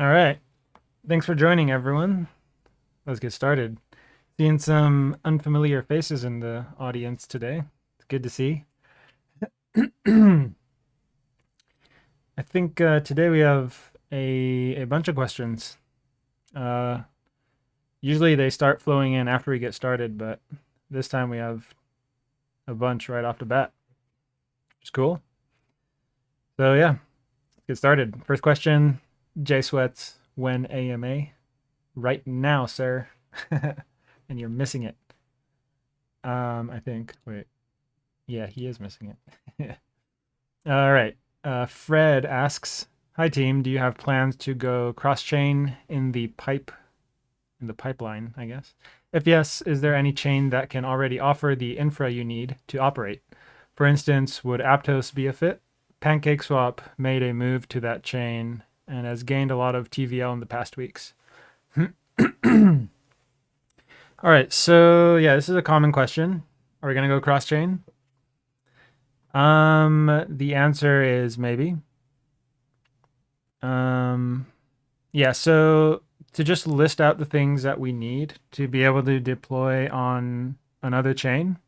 All right. Thanks for joining, everyone. Let's get started. Seeing some unfamiliar faces in the audience today. It's good to see. I think today we have a bunch of questions. Uh, Usually they start flowing in after we get started, but this time we have a bunch right off the bat, which is cool. So yeah, let's get started. First question: J Sweats, when AMA? Right now, sir. And you're missing it. I think. Wait. Yeah, he is missing it. All right. Fred asks, "Hi team, do you have plans to go cross-chain in the pipeline, I guess? If yes, is there any chain that can already offer the infra you need to operate? For instance, would Aptos be a fit? PancakeSwap made a move to that chain and has gained a lot of TVL in the past weeks." All right, so yeah, this is a common question. Are we gonna go cross-chain? The answer is maybe. Um, yeah, so to just list out the things that we need to be able to deploy on another chain,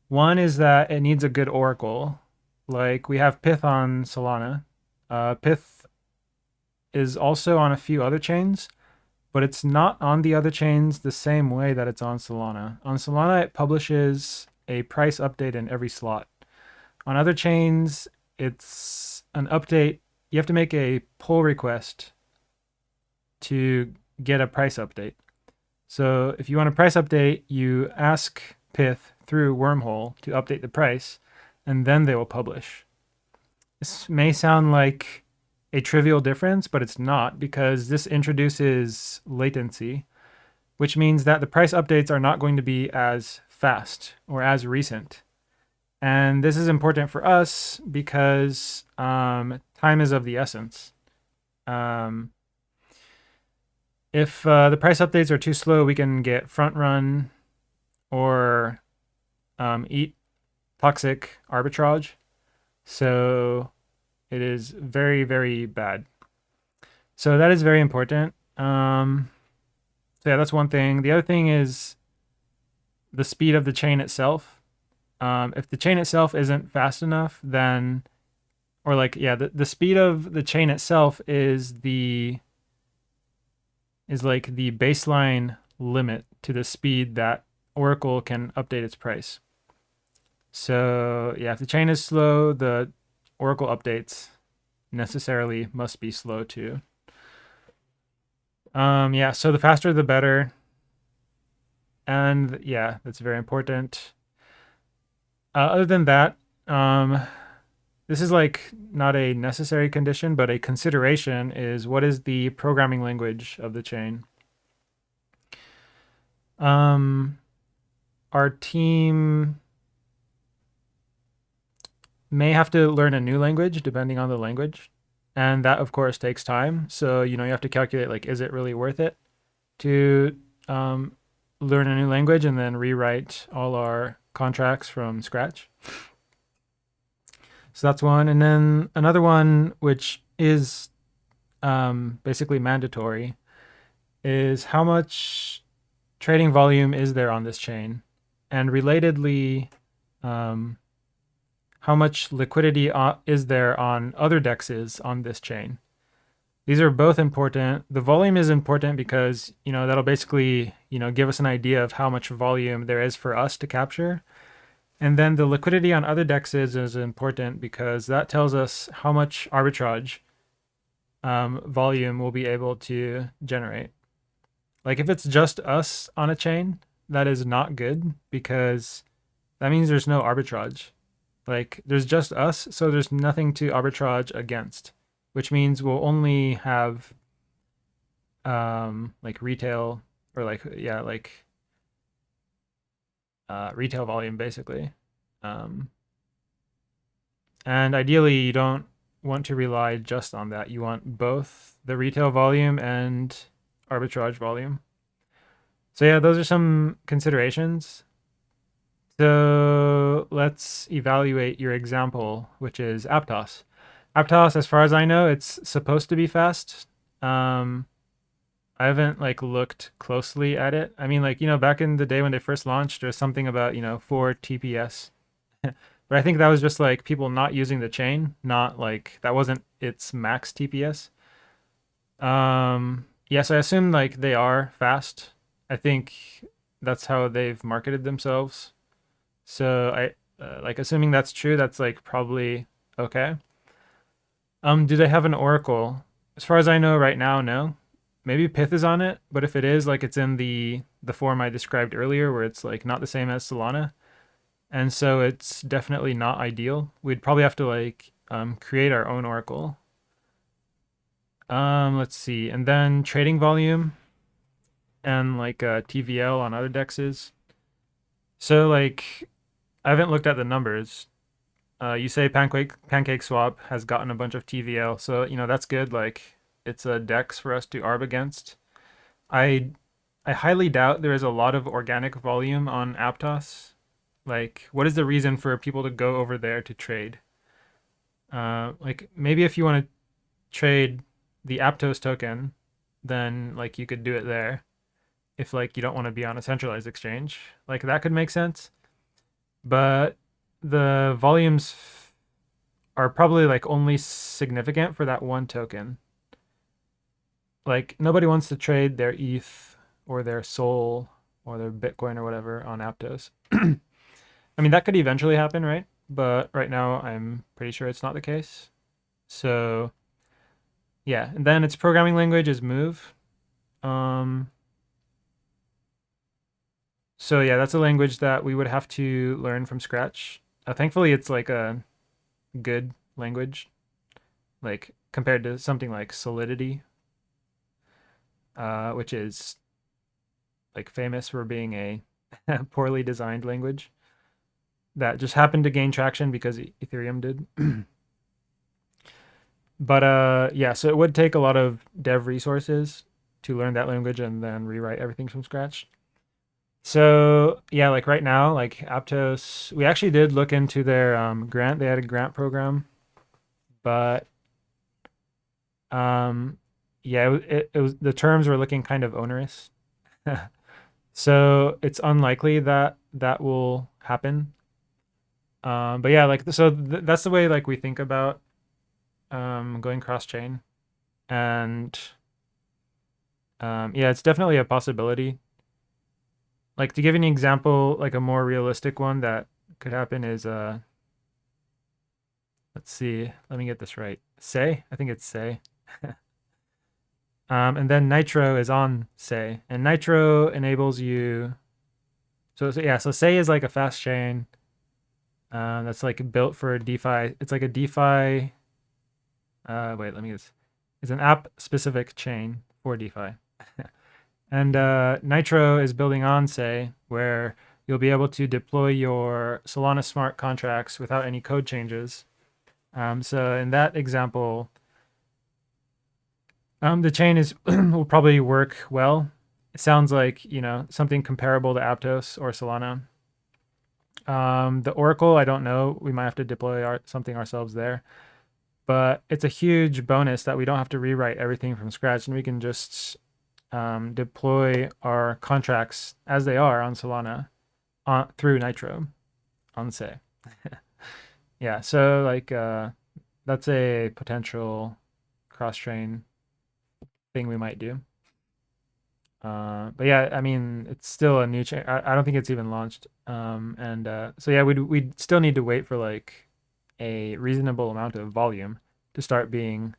one is that it needs a good oracle. Like we have Pyth on Solana. Pyth is also on a few other chains, but it's not on the other chains the same way that it's on Solana. On Solana, it publishes a price update in every slot. On other chains, it's an update. You have to make a pull request to get a price update. So if you want a price update, you ask Pyth through Wormhole to update the price, and then they will publish. This may sound like a trivial difference, but it's not because this introduces latency, which means that the price updates are not going to be as fast or as recent. And this is important for us because time is of the essence. Um, if the price updates are too slow, we can get front run or eat toxic arbitrage. So it is very, very bad. So that is very important. So yeah, that's one thing. The other thing is the speed of the chain itself. If the chain itself isn't fast enough, then or like yeah, the speed of the chain itself is like the baseline limit to the speed that Oracle can update its price. So yeah, if the chain is slow, the Oracle updates necessarily must be slow too. Yeah, so the faster the better. And yeah, that's very important. Other than that, this is like not a necessary condition, but a consideration is what is the programming language of the chain? Um, our team may have to learn a new language depending on the language. And that, of course, takes time. So, you have to calculate like, is it really worth it to learn a new language and then rewrite all our contracts from scratch? So that's one. And then another one, which is basically mandatory, is how much trading volume is there on this chain? And relatedly, um, how much liquidity is there on other dexes on this chain? These are both important. The volume is important because, that'll basically, give us an idea of how much volume there is for us to capture. And then the liquidity on other dexes is important because that tells us how much arbitrage volume we'll be able to generate. Like if it's just us on a chain, that is not good because that means there's no arbitrage. Like there's just us, so there's nothing to arbitrage against, which means we'll only have like retail or retail volume basically. Um, and ideally, you don't want to rely just on that. You want both the retail volume and arbitrage volume. So yeah, those are some considerations. So let's evaluate your example, which is Aptos. Aptos, as far as I know, it's supposed to be fast. Um, I haven't like looked closely at it. I mean, like, back in the day when they first launched, there's something about, 4 TPS. But I think that was just like people not using the chain, not like that wasn't its max TPS. Yes, I assume like they are fast. I think that's how they've marketed themselves. So like assuming that's true, that's like probably okay. Do they have an Oracle? As far as I know right now, no. Maybe Pyth is on it, but if it is, like it's in the form I described earlier, where it's like not the same as Solana, and so it's definitely not ideal. We'd probably have to like create our own Oracle. Let's see, and then trading volume and like TVL on other dexes. So like I haven't looked at the numbers. You say Pancake Swap has gotten a bunch of TVL, so that's good. Like it's a dex for us to arb against. I I highly doubt there is a lot of organic volume on Aptos. Like, what is the reason for people to go over there to trade? Like maybe if you want to trade the Aptos token, then like you could do it there. If like you don't want to be on a centralized exchange, like that could make sense. But the volumes are probably like only significant for that one token. Like nobody wants to trade their ETH or their Sol or their Bitcoin or whatever on Aptos. I mean that could eventually happen, right? But right now I'm pretty sure it's not the case. So yeah, and then its programming language is Move. Um, so yeah, that's a language that we would have to learn from scratch. Thankfully, it's like a good language, like compared to something like Solidity, which is like famous for being a poorly designed language that just happened to gain traction because Ethereum did. But yeah, so it would take a lot of dev resources to learn that language and then rewrite everything from scratch. So yeah, like right now, like Aptos, we actually did look into their grant. They had a grant program, but um, yeah, it was the terms were looking kind of onerous. So it's unlikely that that will happen. But yeah, like so that's the way like we think about going cross chain, and yeah, it's definitely a possibility. Like to give you an example, like a more realistic one that could happen is let's see, let me get this right. Sei, I think it's Sei. And then Nitro is on Sei, and Nitro enables you. So yeah, so Sei is like a fast chain that's like built for DeFi. It's like a DeFi. Wait, let me guess. It's an app specific chain for DeFi. And Nitro is building on Sei, where you'll be able to deploy your Solana smart contracts without any code changes. So in that example, the chain is will probably work well. It sounds like something comparable to Aptos or Solana. The Oracle, I don't know. We might have to deploy something ourselves there, but it's a huge bonus that we don't have to rewrite everything from scratch, and we can just deploy our contracts as they are on Solana through Nitro on Sei. Yeah, so like that's a potential cross-chain thing we might do. But yeah, I mean, it's still a new chain. I don't think it's even launched. And so yeah, we'd still need to wait for like a reasonable amount of volume to start being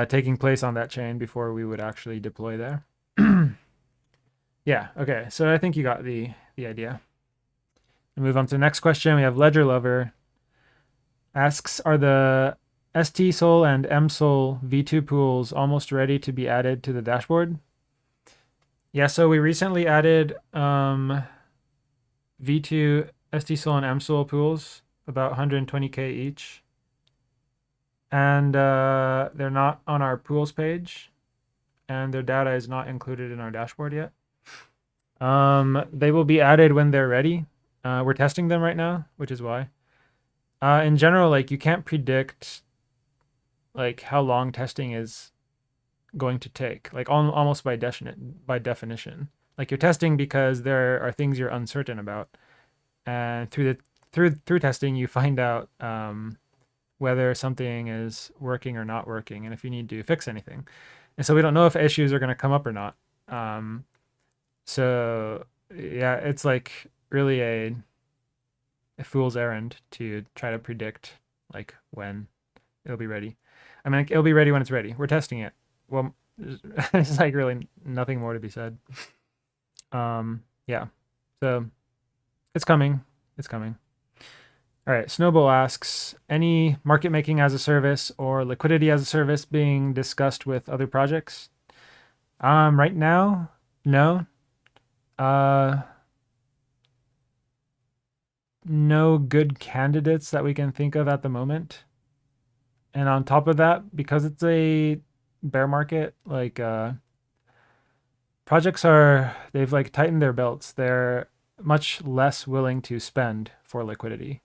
taking place on that chain before we would actually deploy there. Yeah, okay. So I think you got the idea. We'll move on to the next question. We have Ledger Lover asks, are the ST Sol and M Sol V2 pools almost ready to be added to the dashboard? Yeah, so we recently added V2 ST Sol and M Sol pools, about 120K each. And they're not on our pools page, and their data is not included in our dashboard yet. They will be added when they're ready. We're testing them right now, which is why. In general, like you can't predict like how long testing is going to take, like almost by definition. Like you're testing because there are things you're uncertain about, and through testing you find out whether something is working or not working, and if you need to fix anything. And so we don't know if issues are going to come up or not. Um, so yeah, it's like really a fool's errand to try to predict like when it'll be ready. I mean, like, it'll be ready when it's ready. We're testing it. Well, there's like really nothing more to be said. Yeah. So it's coming. It's coming. All right. Snowball asks, any market making as a service or liquidity as a service being discussed with other projects? Right now, no. Uh, no good candidates that we can think of at the moment. And on top of that, because it's a bear market, like projects they've like tightened their belts. They're much less willing to spend for liquidity.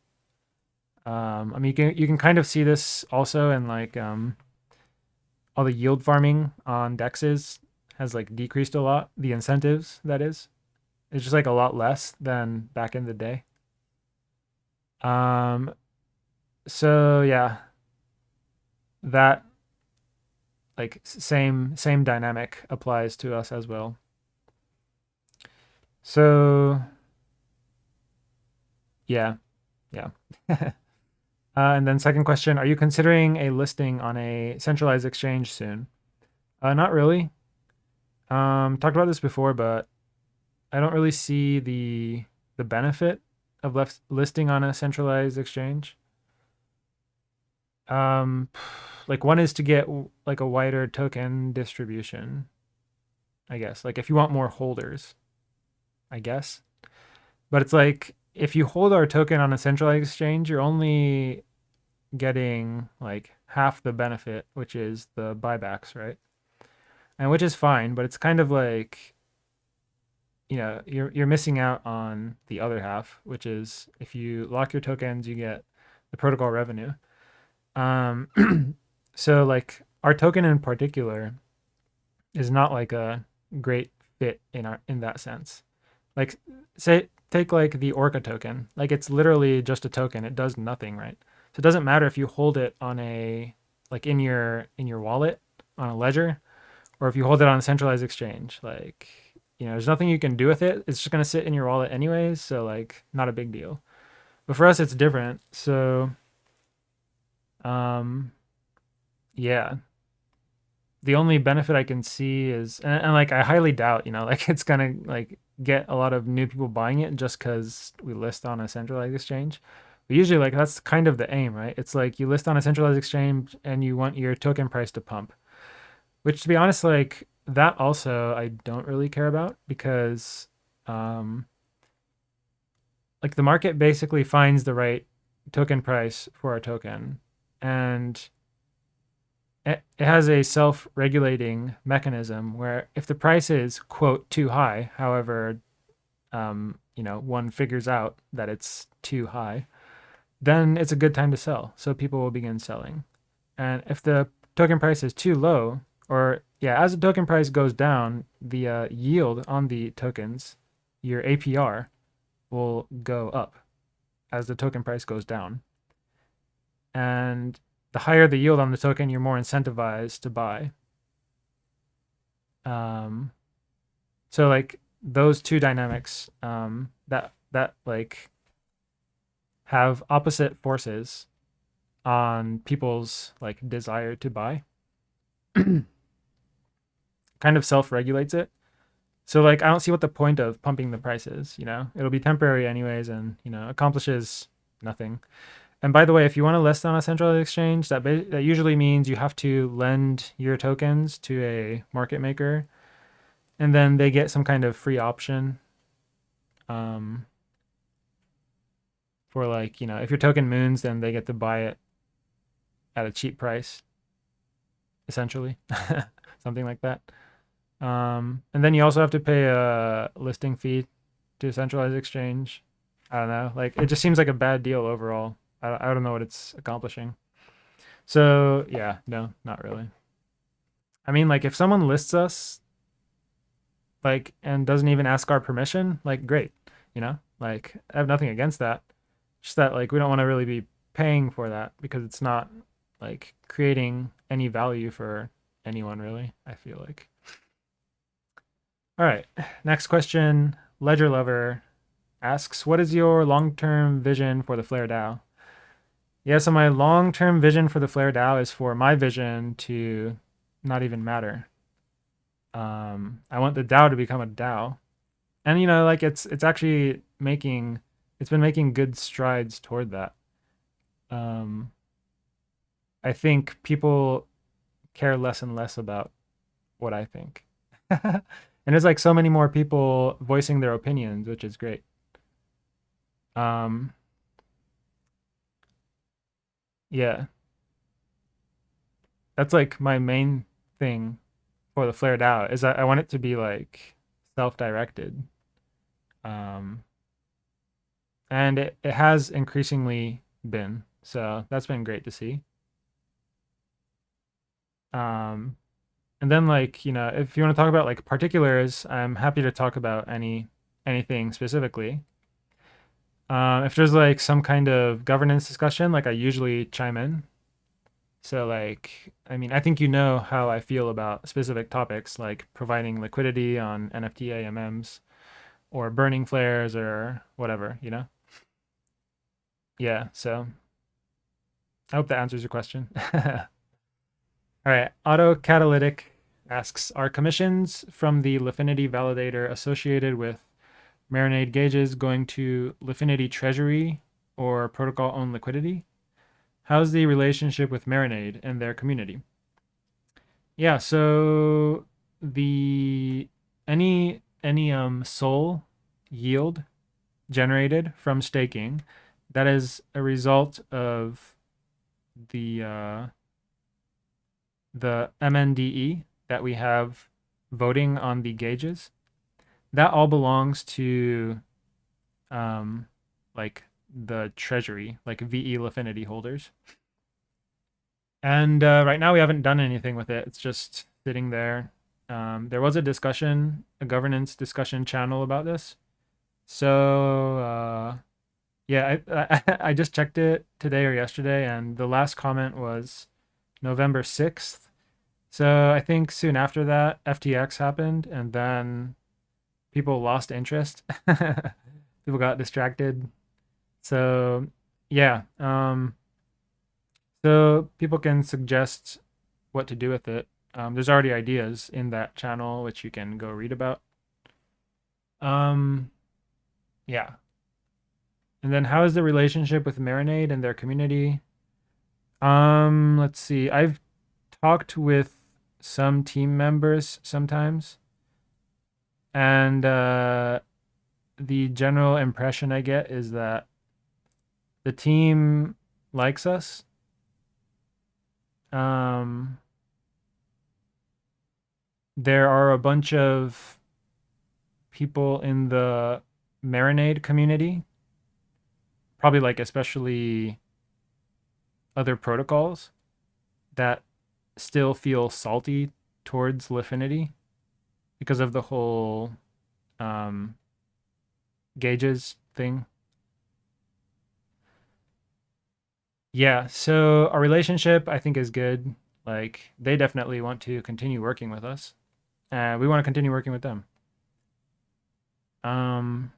I mean, you can kind of see this also in like all the yield farming on dexes has like decreased a lot. The incentives, that is, it's just like a lot less than back in the day. Um, so yeah, that like same dynamic applies to us as well. So yeah, yeah. And then second question, are you considering a listing on a centralized exchange soon? Not really. Talked about this before, but I don't really see the benefit of listing on a centralized exchange. Um, like one is to get like a wider token distribution, I guess. Like if you want more holders, I guess. But it's like if you hold our token on a centralized exchange, you're only getting like half the benefit, which is the buybacks, right? And which is fine, but it's kind of like you're missing out on the other half, which is if you lock your tokens, you get the protocol revenue. So like our token in particular is not like a great fit in that sense. Like say take like the Orca token, like it's literally just a token. It does nothing, right? So it doesn't matter if you hold it on a like in your wallet on a ledger or if you hold it on a centralized exchange. Like there's nothing you can do with it. It's just gonna sit in your wallet anyways, so like not a big deal. But for us, it's different. So, um, yeah, the only benefit I can see is, and like I highly doubt, like it's gonna like get a lot of new people buying it just because we list on a centralized exchange. But usually, like that's kind of the aim, right? It's like you list on a centralized exchange and you want your token price to pump. Which, to be honest, like that also I don't really care about because, um, like the market basically finds the right token price for our token, and it has a self-regulating mechanism where if the price is quote too high, however, one figures out that it's too high, then it's a good time to sell. So people will begin selling. And if the token price is too low, or yeah, as the token price goes down, the yield on the tokens, your APR, will go up as the token price goes down. And the higher the yield on the token, you're more incentivized to buy. Um, so like those two dynamics that like have opposite forces on people's like desire to buy kind of self-regulates it. So like I don't see what the point of pumping the prices, It'll be temporary anyways and, accomplishes nothing. And by the way, if you want to list on a centralized exchange, that usually means you have to lend your tokens to a market maker and then they get some kind of free option um, for like, if your token moons, then they get to buy it at a cheap price, essentially, something like that. And then you also have to pay a listing fee to a centralized exchange. I don't know. Like it just seems like a bad deal overall. I don't know what it's accomplishing. So yeah, no, not really. I mean, like if someone lists us like and doesn't even ask our permission, like great, like I have nothing against that. Just that like we don't want to really be paying for that because it's not like creating any value for anyone really, I feel like. All right, next question. Ledger Lover asks, "What is your long-term vision for the Flare DAO?" Yeah, so my long-term vision for the Flare DAO is for my vision to not even matter. I want the DAO to become a DAO, and like it's actually it's been making good strides toward that. Um, I think people care less and less about what I think, and there's like so many more people voicing their opinions, which is great. Um, yeah, that's like my main thing for the Flared Out is that I want it to be like self-directed. Um, and it has increasingly been. So that's been great to see. Um, and then like, if you want to talk about like particulars, I'm happy to talk about anything specifically. If there's like some kind of governance discussion, like I usually chime in. So like, I mean, I think you know how I feel about specific topics like providing liquidity on NFT AMMs or burning flares or whatever. Yeah, so I hope that answers your question. All right, Autocatalytic asks, are commissions from the Lifinity validator associated with Marinade gauges going to Lifinity Treasury or protocol owned liquidity? How's the relationship with Marinade and their community? Yeah, so the any SOL yield generated from staking, that is a result of the uh, the MNDE that we have voting on the gauges. That all belongs to um, like the treasury, like VE Lifinity holders. And right now we haven't done anything with it. It's just sitting there. There was a governance discussion channel about this. So yeah, I just checked it today or yesterday, and the last comment was November 6th. So I think soon after that, FTX happened, and then people lost interest. People got distracted. So yeah, so people can suggest what to do with it. There's already ideas in that channel which you can go read about. Um, yeah. And then how is the relationship with Marinade and their community? Let's see. I've talked with some team members sometimes, and the general impression I get is that the team likes us. Um, there are a bunch of people in the Marinade community, probably like especially other protocols that still feel salty towards Lifinity because of the whole um, gauges thing. Yeah, so our relationship I think is good. Like they definitely want to continue working with us. We want to continue working with them. Um,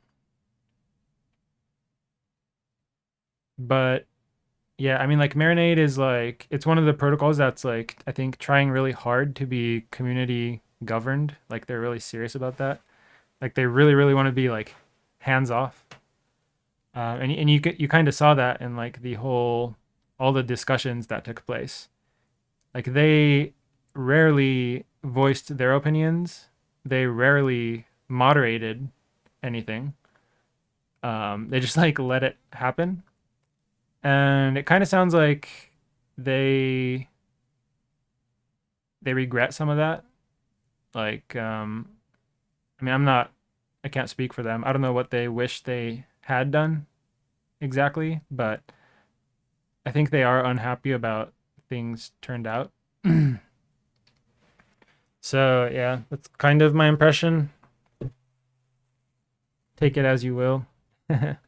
but yeah, I mean like Marinade is like it's one of the protocols that's like I think trying really hard to be community governed. Like they're really serious about that. Like they really really want to be like hands off. And you kind of saw that in like the whole all the discussions that took place. Like they rarely voiced their opinions. They rarely moderated anything. They just like let it happen, and it kind of sounds like they they regret some of that. Like, I mean, I can't speak for them. I don't know what they wish they had done exactly, but I think they are unhappy about things turned out. So yeah, that's kind of my impression. Take it as you will. All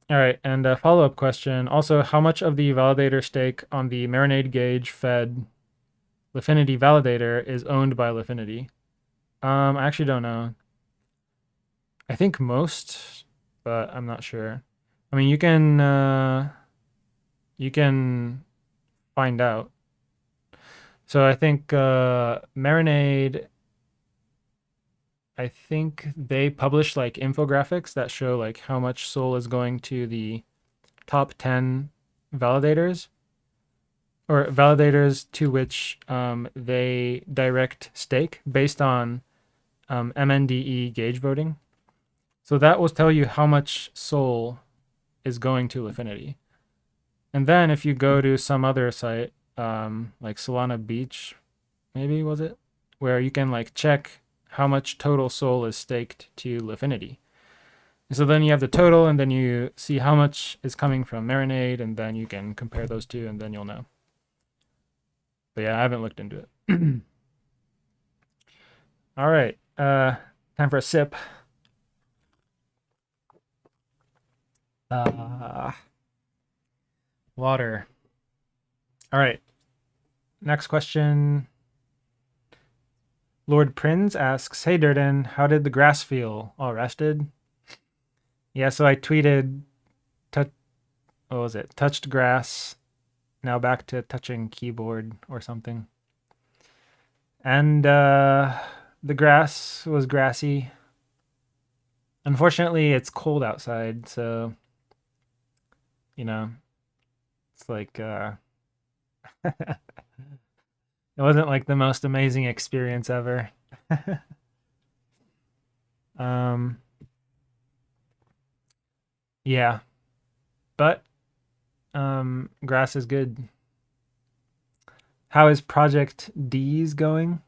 right, and a follow-up question. Also, how much of the validator stake on the Marinade Gauge fed Lifinity validator is owned by Lifinity? I actually don't know. I think most, but I'm not sure. I mean, you can find out. So I think Marinade, I think they publish like infographics that show like how much SOL is going to the top 10 validators or validators to which they direct stake based on MNDE gauge voting. So that will tell you how much SOL is going to Lifinity. And then if you go to some other site, like Solana Beach, maybe was it, where you can like check how much total SOL is staked to Lifinity. And so then you have the total, and then you see how much is coming from Marinade, and then you can compare those two, and then you'll know. But yeah, I haven't looked into it. All right, time for a sip. Uh, Water. All right, next question. Lord Prinz asks, "Hey Durden, how did the grass feel? All rested?" Yeah, so I tweeted, what was it? Touched grass. Now back to touching keyboard or something. And the grass was grassy. Unfortunately, it's cold outside, so you know, it's like it wasn't like the most amazing experience ever. um, yeah, but grass is good. How is Project D's going?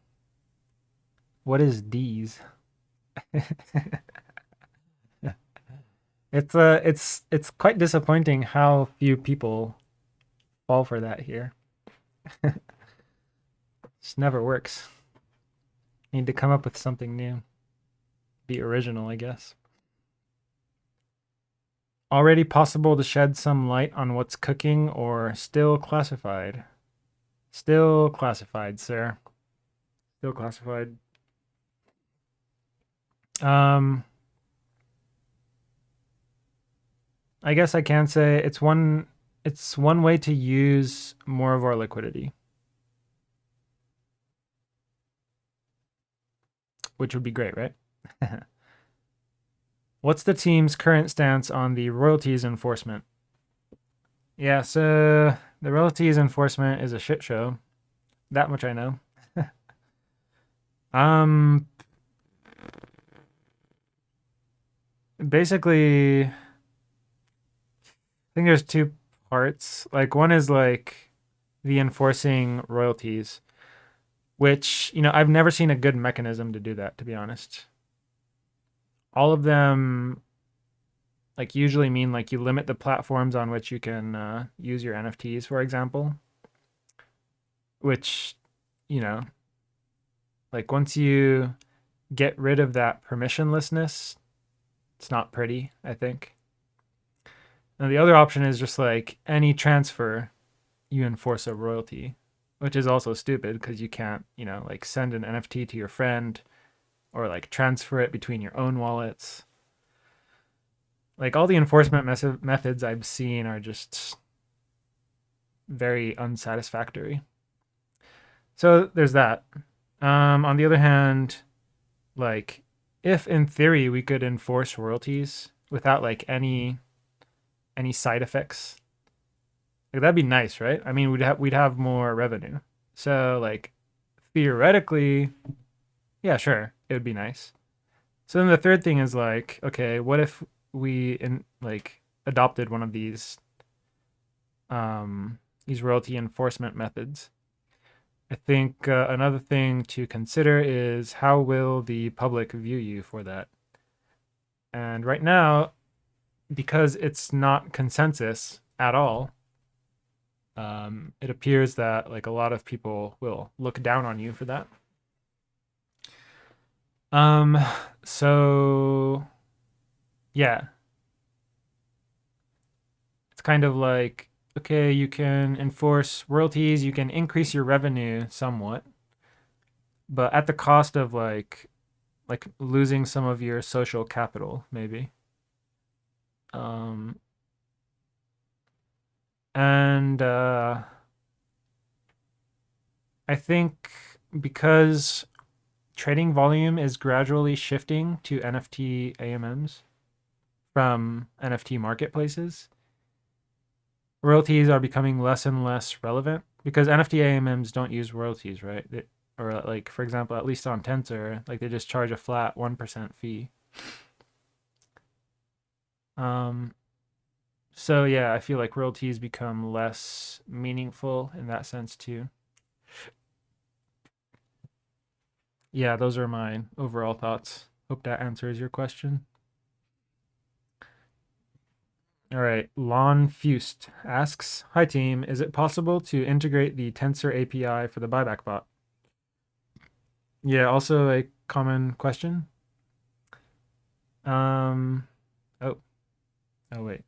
What is D's? It's quite disappointing how few people fall for that here. Just never works. Need to come up with something new. Be original, I guess. Already possible to shed some light on what's cooking or still classified? Still classified, sir. Still classified. Um, I guess I can say it's one way to use more of our liquidity, which would be great, right? What's the team's current stance on the royalties enforcement? Yeah, so the royalties enforcement is a shit show. That much I know. um Basically, I think there's two parts. Like one is like the enforcing royalties, which, I've never seen a good mechanism to do that, to be honest. All of them like usually mean like you limit the platforms on which you can use your NFTs, for example, which, you know, like once you get rid of that permissionlessness, it's not pretty, I think. And the other option is just like any transfer, you enforce a royalty, which is also stupid because you can't, like send an NFT to your friend or like transfer it between your own wallets. Like all the enforcement methods I've seen are just very unsatisfactory. So there's that. On the other hand, like if in theory we could enforce royalties without like any side effects, like that'd be nice, right? I mean, we'd have more revenue. So like theoretically, yeah, sure, it would be nice. So then the third thing is like, okay, what if we adopted one of these royalty enforcement methods? I think another thing to consider is how will the public view you for that? And right now, because it's not consensus at all, It appears that like a lot of people will look down on you for that. Um, so yeah, it's kind of like, okay, you can enforce royalties, you can increase your revenue somewhat, but at the cost of like losing some of your social capital, maybe. Um, and I think because trading volume is gradually shifting to NFT AMMs from NFT marketplaces, royalties are becoming less and less relevant because NFT AMMs don't use royalties, right? Or like for example, at least on Tensor, like they just charge a flat 1% fee. Um, so yeah, I feel like royalties become less meaningful in that sense too. Yeah, those are my overall thoughts. Hope that answers your question. All right, Lon Fust asks, "Hi team, is it possible to integrate the Tensor API for the buyback bot?" Yeah, also a common question. Um, oh, oh wait,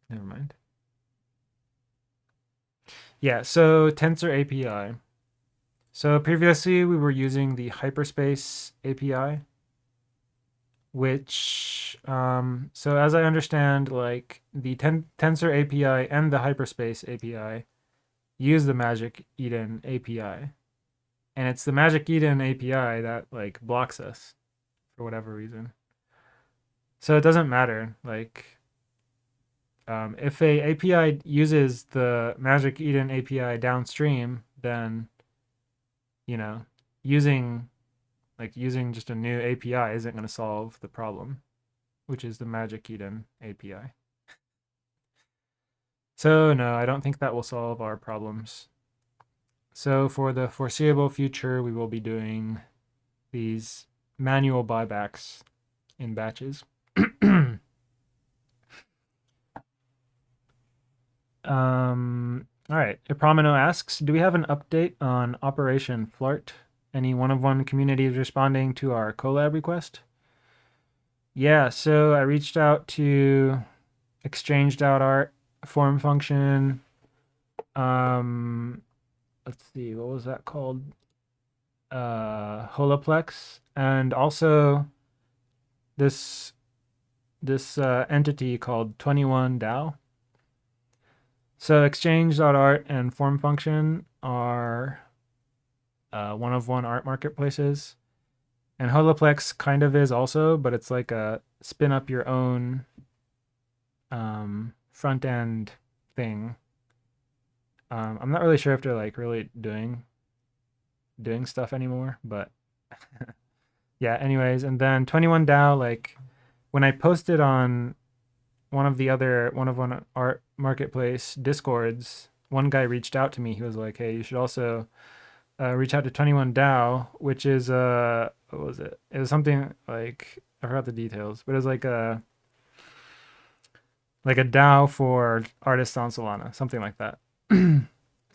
never mind. Yeah, so Tensor API. So previously we were using the Hyperspace API, which, so as I understand, like the Tensor API and the Hyperspace API use the Magic Eden API. And it's the Magic Eden API that like blocks us for whatever reason. So it doesn't matter. Like, if a API uses the Magic Eden API downstream, then you know, using using just a new API isn't going to solve the problem, which is the Magic Eden API. So no, I don't think that will solve our problems. So for the foreseeable future, we will be doing these manual buybacks in batches. All right. Ipramino asks, do we have an update on Operation Flirt? Any one of one communities responding to our collab request? Yeah, so I reached out to Exchange.art, form function. Um, let's see, what was that called? Holoplex, and also this entity called 21 DAO. So Exchange.art and form function are one of one art marketplaces. And Holoplex kind of is also, but it's like a spin up your own front end thing. I'm not really sure if they're like really doing stuff anymore, but yeah. Anyways, and then 21 DAO, like when I posted on one of one art marketplace discords, one guy reached out to me. He was like, "Hey, you should also reach out to 21 DAO, which is what was it? It was something like I forgot the details, but it was like a DAO for artists on Solana, something like that."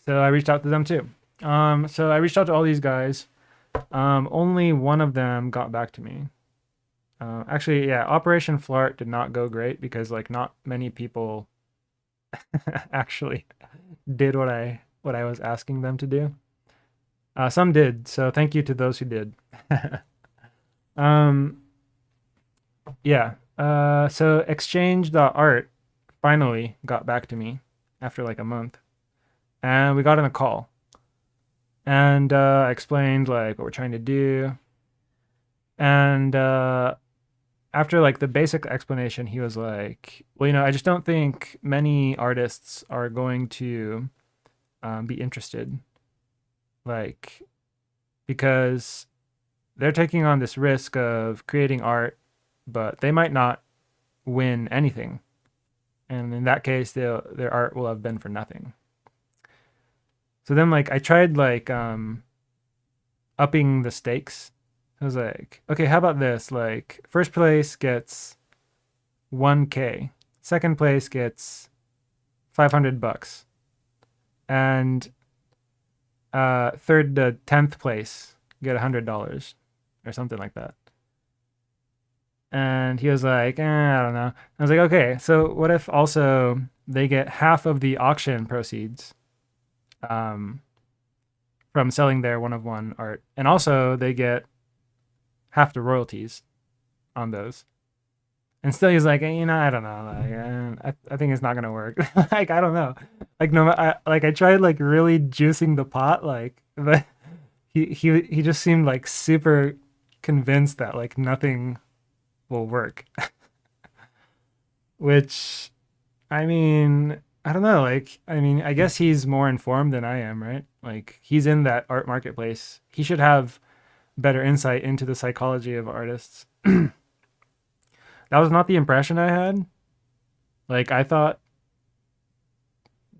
So I reached out to them too. So I reached out to all these guys. Only one of them got back to me. Actually, yeah, Operation Flirt did not go great because like not many people actually did what I was asking them to do. Some did, so thank you to those who did. um, yeah. So Exchange.art finally got back to me after like a month, and we got in a call, and I explained like what we're trying to do, and after like the basic explanation, he was like, "Well, I just don't think many artists are going to be interested, like because they're taking on this risk of creating art, but they might not win anything, and in that case, their art will have been for nothing." So then, like, I tried like upping the stakes. I was like, "Okay, how about this? Like, first place gets 1K, second place gets $500, and third to 10th place get $100 or something like that. And he was like, I don't know. I was like, okay, so what if also they get half of the auction proceeds um, from selling their one of one art, and also they get half the royalties on those. And still, he's like, I don't know, like, I think it's not gonna work. Like, I don't know, like I tried like really juicing the pot, like, but he just seemed like super convinced that like nothing will work. Which, I mean, I don't know. Like, I mean, I guess he's more informed than I am, right? Like, he's in that art marketplace. He should have better insight into the psychology of artists. That was not the impression I had. Like, I thought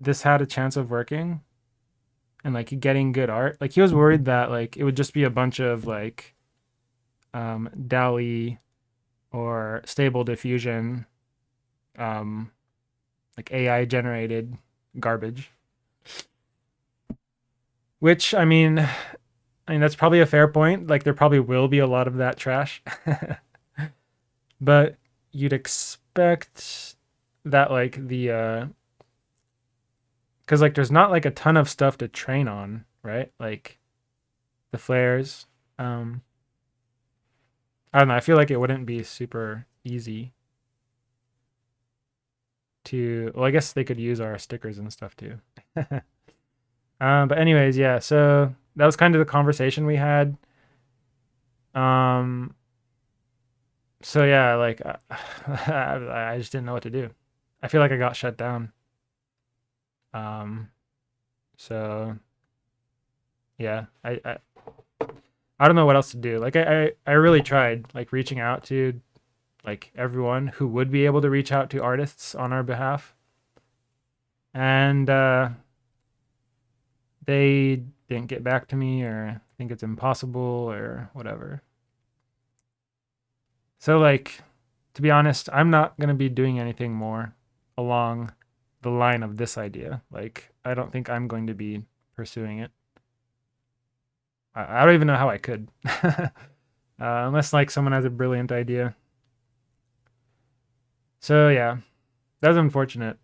this had a chance of working and like getting good art. Like, he was worried that like it would just be a bunch of like DALL-E or Stable Diffusion, um, like AI generated garbage. Which I mean that's probably a fair point. Like there probably will be a lot of that trash, but you'd expect that like because like there's not like a ton of stuff to train on, right? Like the flares. Um, I don't know. I feel like it wouldn't be super easy to. Well, I guess they could use our stickers and stuff too. But anyways, yeah. So that was kind of the conversation we had. Um, so yeah, like I just didn't know what to do. I feel like I got shut down. Um, so yeah, I don't know what else to do. Like I really tried like reaching out to like everyone who would be able to reach out to artists on our behalf, and they didn't get back to me or think it's impossible or whatever. So like to be honest, I'm not gonna be doing anything more along the line of this idea. Like I don't think I'm going to be pursuing it. I don't even know how I could, unless like someone has a brilliant idea. So yeah, that's unfortunate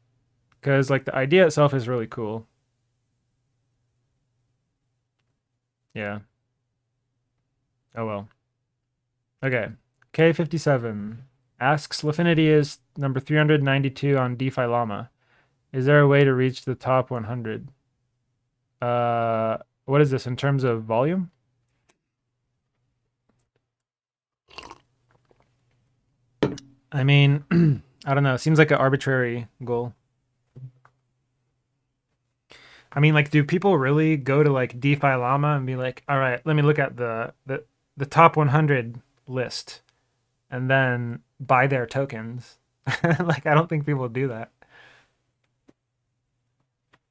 because like the idea itself is really cool. Yeah. Oh well. Okay. K57 asks Lifinity is number 392 on DeFi Llama. Is there a way to reach the top 100? Uh, what is this in terms of volume? I mean, I don't know. It seems like an arbitrary goal. I mean, like, do people really go to like DeFi Llama and be like, all right, let me look at the top 100 list and then buy their tokens? Like, I don't think people do that.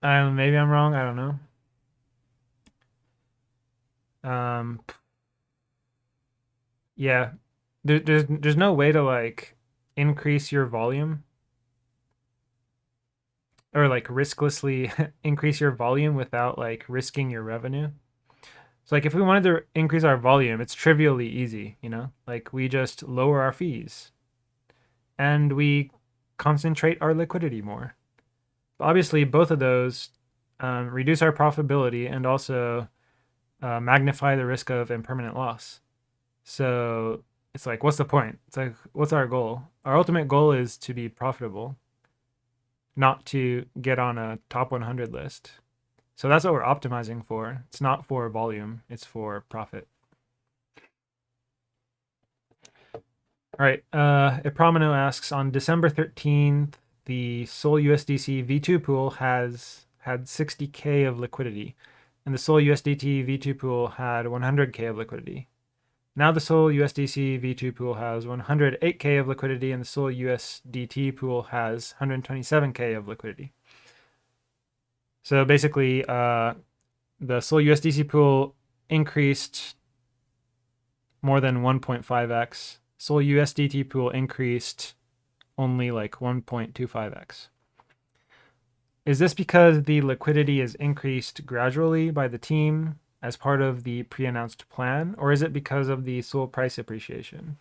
Maybe I'm wrong. I don't know. Um, yeah, there's no way to like increase your volume or like risklessly increase your volume without like risking your revenue. So like if we wanted to increase our volume, it's trivially easy, you know? Like we just lower our fees and we concentrate our liquidity more. Obviously, both of those reduce our profitability and also magnify the risk of impermanent loss. So it's like, what's the point? It's like, what's our goal? Our ultimate goal is to be profitable, not to get on a top 100 list. So that's what we're optimizing for. It's not for volume, it's for profit. All right. Ipromino asks on December 13th, the Sol USDC V2 pool has had 60K of liquidity, and the Sol USDT V2 pool had 100K of liquidity. Now the Sol USDC V2 pool has 108K of liquidity, and the Sol USDT pool has 127K of liquidity. So basically, the Sol USDC pool increased more than 1.5x. Sol USDT pool increased only like 1.25x. Is this because the liquidity is increased gradually by the team as part of the pre-announced plan, or is it because of the SOL price appreciation?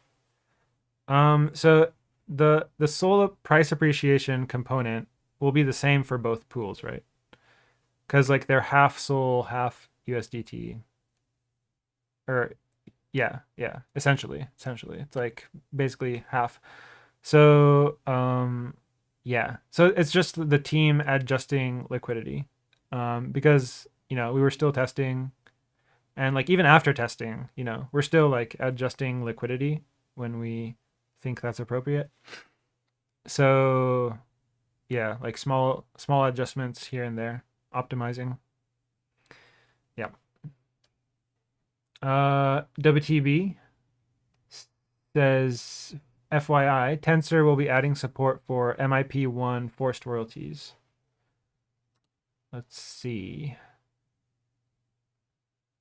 So the SOL price appreciation component will be the same for both pools, right? Because like they're half SOL, half USDT, or yeah, essentially, it's like basically half. So yeah, so it's just the team adjusting liquidity, because we were still testing, and like even after testing, we're still like adjusting liquidity when we think that's appropriate. So yeah, like small adjustments here and there, optimizing. Yeah. WTB says, FYI, Tensor will be adding support for MIP1 forced royalties. Let's see.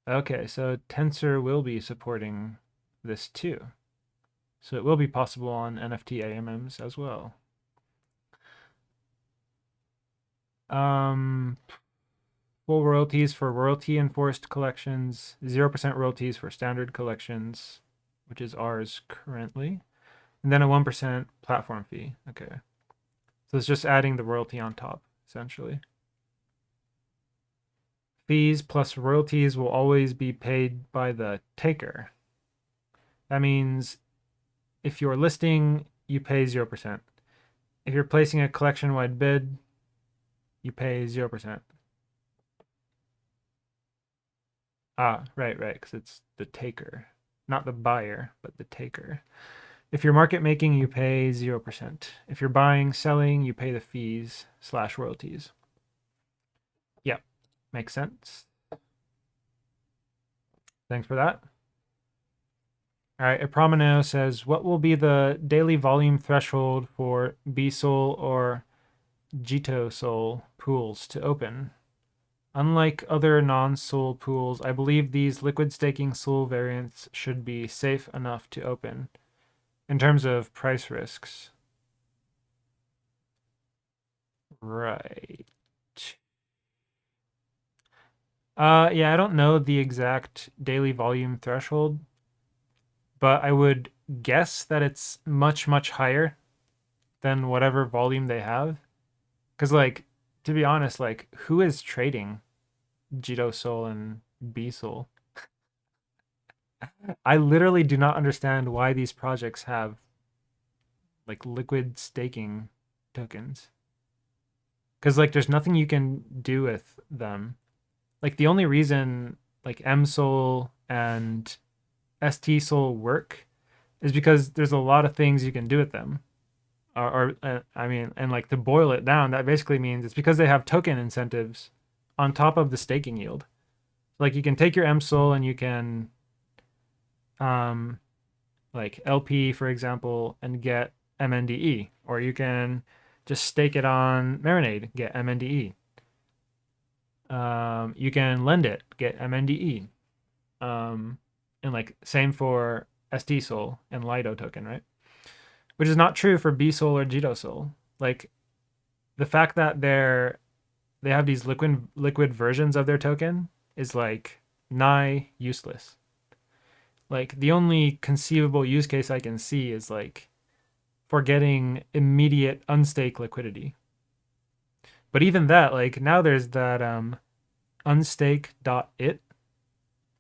Okay, so Tensor will be supporting this too. So it will be possible on NFT AMMs as well. Full royalties for royalty enforced collections, 0% royalties for standard collections, which is ours currently, and then a 1% platform fee. Okay. So it's just adding the royalty on top, essentially. Fees plus royalties will always be paid by the taker. That means if you're listing, you pay 0%. If you're placing a collection-wide bid, you pay 0%. Right, because it's the taker. Not the buyer, but the taker. If you're market making, you pay 0%. If you're buying, selling, you pay the fees / royalties. Yep, makes sense. Thanks for that. All right, Apromino says, what will be the daily volume threshold for BSOL or JITO-SOL pools to open? Unlike other non-SOL pools, I believe these liquid staking SOL variants should be safe enough to open in terms of price risks. Right. Yeah, I don't know the exact daily volume threshold, but I would guess that it's much, much higher than whatever volume they have. Because, like, to be honest, like, who is trading JITO-SOL and BSOL? I literally do not understand why these projects have like liquid staking tokens. Because like there's nothing you can do with them. Like the only reason like MSOL and STSOL work is because there's a lot of things you can do with them. I mean, and like to boil it down, that basically means it's because they have token incentives on top of the staking yield. Like you can take your MSOL and you can like LP, for example, and get MNDE, or you can just stake it on Marinade, get MNDE. You can lend it, get MNDE. And like same for STSOL and Lido token, right? Which is not true for BSOL or JITO-SOL. Like the fact that they have these liquid versions of their token is like nigh useless. Like the only conceivable use case I can see is like for getting immediate unstake liquidity. But even that, like now there's that unstake.it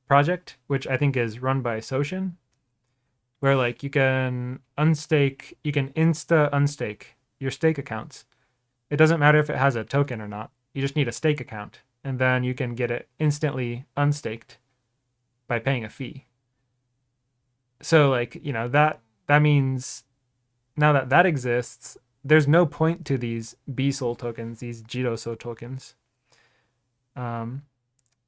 project, which I think is run by Socin, where like you can insta unstake your stake accounts. It doesn't matter if it has a token or not. You just need a stake account, and then you can get it instantly unstaked by paying a fee. So like, that means now that that exists, there's no point to these BSOL tokens, these JITO-SOL tokens. And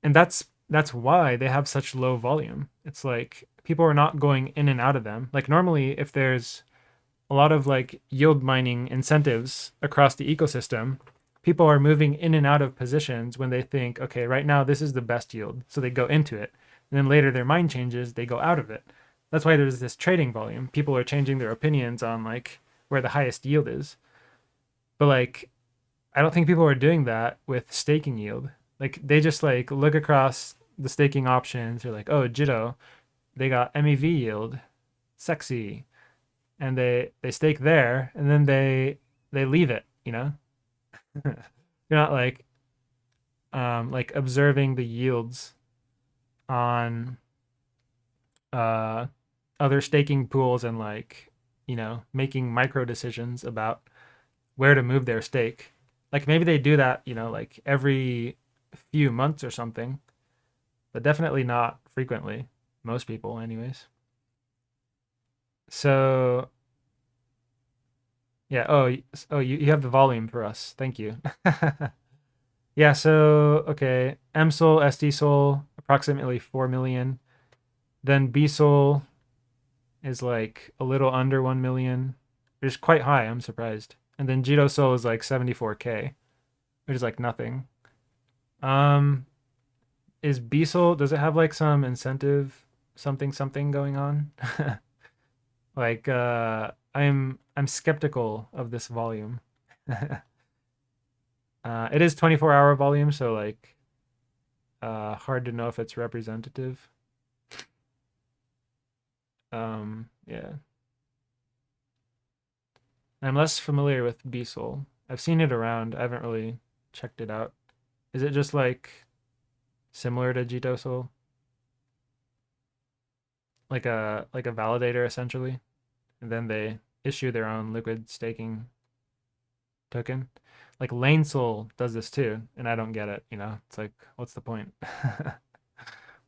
that's why they have such low volume. It's like people are not going in and out of them. Like normally if there's a lot of like yield mining incentives across the ecosystem, people are moving in and out of positions when they think, okay, right now this is the best yield. So they go into it. And then later their mind changes, they go out of it. That's why there's this trading volume. People are changing their opinions on like where the highest yield is. But like I don't think people are doing that with staking yield. Like they just like look across the staking options. They're like, oh, Jito, they got MEV yield, sexy, and they stake there, and then they leave it. You know, you're not like observing the yields on uh other staking pools and like making micro decisions about where to move their stake. Like maybe they do that, like every few months or something, but definitely not frequently. Most people, anyways. So yeah. Oh, you have the volume for us. Thank you. Yeah. So okay, MSOL, SDSOL, approximately 4 million. Then BSOL is like a little under 1 million, which is quite high. I'm surprised. And then JitoSol is like 74K, which is like nothing. Um, is Beasel, does it have like some incentive something going on? Like I'm skeptical of this volume. It is 24-hour volume, so like hard to know if it's representative. Yeah. I'm less familiar with Beasel. I've seen it around. I haven't really checked it out. Is it just like similar to JitoSol? Like a validator essentially, and then they issue their own liquid staking token. Like LaneSol does this too, and I don't get it. It's like, what's the point?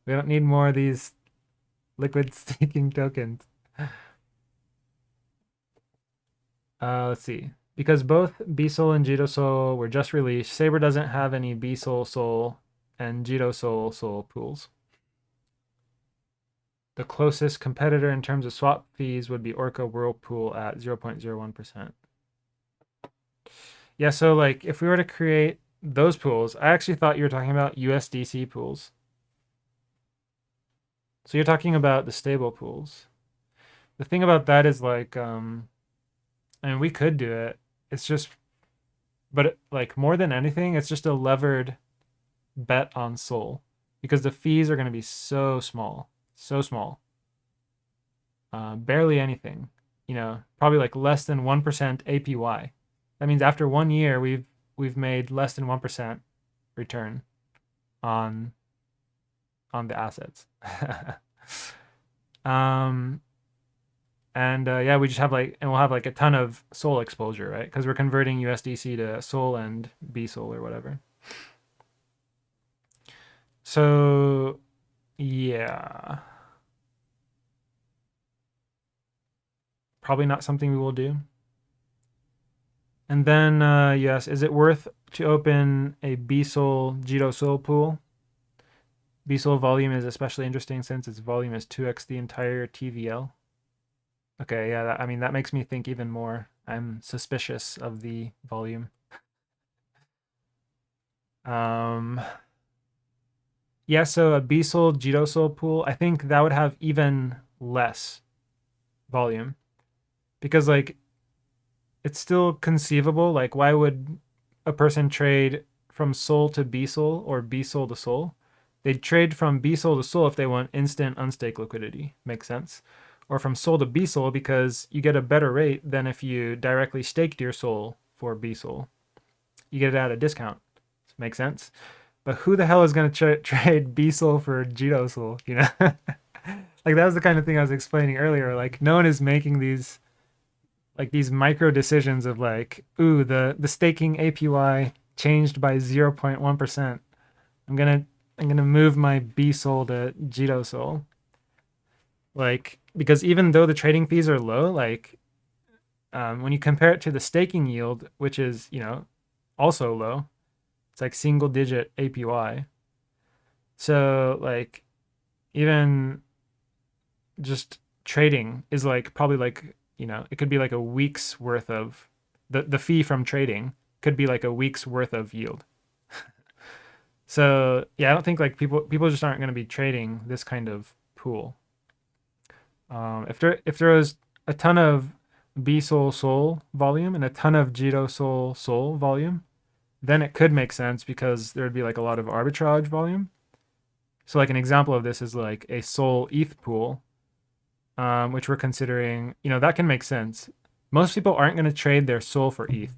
We don't need more of these liquid staking tokens. Let's see. Because both BSOL and JitoSol were just released, Saber doesn't have any BSOL Sol and JitoSol Sol pools. The closest competitor in terms of swap fees would be Orca Whirlpool at 0.01%. Yeah, so like if we were to create those pools, I actually thought you were talking about USDC pools. So you're talking about the stable pools. The thing about that is like, I mean, we could do it. It's just, but like more than anything, it's just a levered bet on Sol because the fees are going to be so small, barely anything. Probably like less than 1% APY. That means after 1 year, we've made less than 1% return on the assets. um, and yeah, we just have like, and we'll have like a ton of Sol exposure, right? Because we're converting USDC to Sol and BSOL or whatever. So yeah, probably not something we will do. And then yes, is it worth to open a BSOL JitoSol pool? BSOL volume is especially interesting since its volume is 2x the entire TVL. Okay, yeah, I mean, that makes me think even more. I'm suspicious of the volume. Um, yeah, so a BSOL JitoSol pool, I think that would have even less volume because like it's still conceivable. Like, why would a person trade from Sol to BSOL or BSOL to Sol? They'd trade from BSOL to Sol if they want instant unstake liquidity. Makes sense. Or from Sol to BSOL because you get a better rate than if you directly staked your Sol for BSOL. You get it at a discount. Makes sense. But who the hell is going to trade BSOL for JitoSol? Like that was the kind of thing I was explaining earlier. Like no one is making these micro decisions of like, ooh, the staking APY changed by 0.1%. I'm gonna move my BSOL to JitoSol. Like because even though the trading fees are low, like when you compare it to the staking yield, which is also low, it's like single digit APY. So like even just trading is like probably like it could be like a week's worth of the fee from trading could be like a week's worth of yield. So yeah, I don't think like people just aren't going to be trading this kind of pool. If there was a ton of BSOL Sol volume and a ton of JitoSol Sol volume, then it could make sense because there would be like a lot of arbitrage volume. So like an example of this is like a Sol ETH pool, which we're considering. That can make sense. Most people aren't going to trade their Sol for ETH.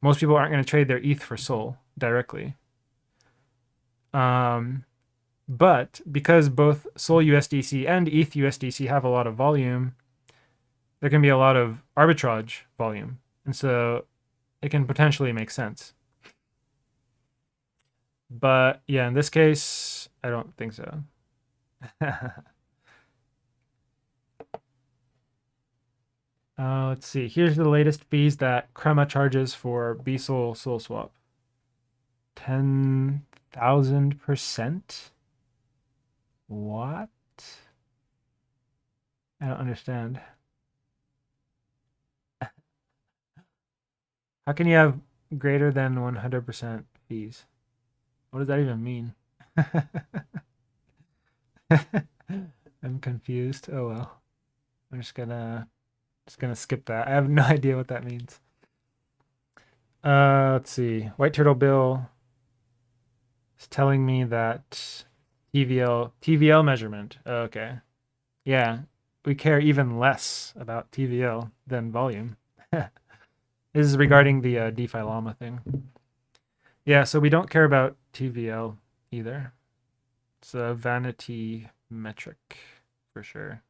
Most people aren't going to trade their ETH for Sol directly. Um, but because both Sol USDC and ETH USDC have a lot of volume, there can be a lot of arbitrage volume. And so it can potentially make sense. But yeah, in this case, I don't think so. Let's see. Here's the latest fees that Crema charges for BSOL Sol Swap. 10,000%? What? I don't understand. How can you have greater than 100% fees? What does that even mean? I'm confused. Oh well. I'm just gonna skip that. I have no idea what that means. Let's see. White Turtle Bill is telling me that TVL measurement. Okay. Yeah, we care even less about TVL than volume. This is regarding the DeFi Llama thing. Yeah, so we don't care about TVL either. It's a vanity metric for sure.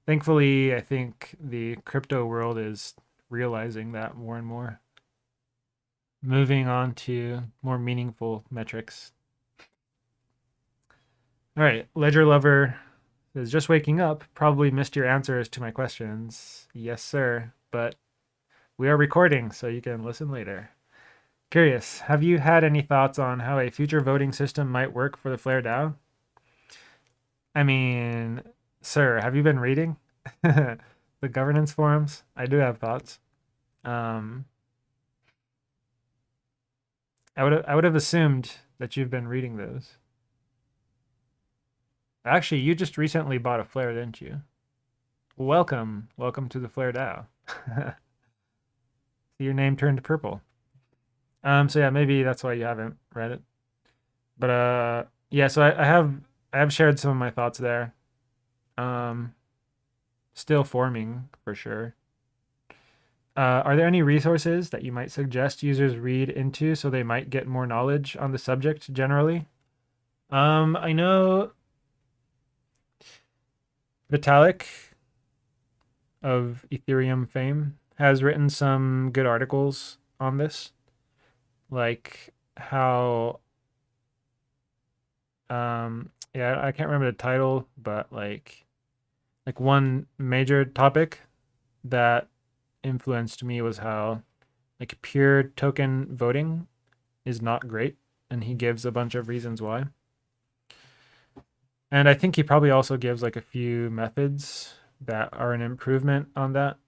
Thankfully, I think the crypto world is realizing that more and more. Moving on to more meaningful metrics. All right, Ledger Lover is just waking up. Probably missed your answers to my questions. Yes, sir. But we are recording, so you can listen later. Curious, have you had any thoughts on how a future voting system might work for the Flare DAO? I mean, sir, have you been reading the governance forums? I do have thoughts. Um, I would have assumed that you've been reading those. Actually, you just recently bought a Flare, didn't you? Welcome to the Flare DAO. Your name turned purple. So yeah, maybe that's why you haven't read it. But yeah, so I have shared some of my thoughts there. Um, Still forming for sure. Are there any resources that you might suggest users read into so they might get more knowledge on the subject generally? I know Vitalik of Ethereum fame has written some good articles on this, like how yeah, I can't remember the title, but like one major topic that influenced me was how like pure token voting is not great, and he gives a bunch of reasons why. And I think he probably also gives like a few methods that are an improvement on that.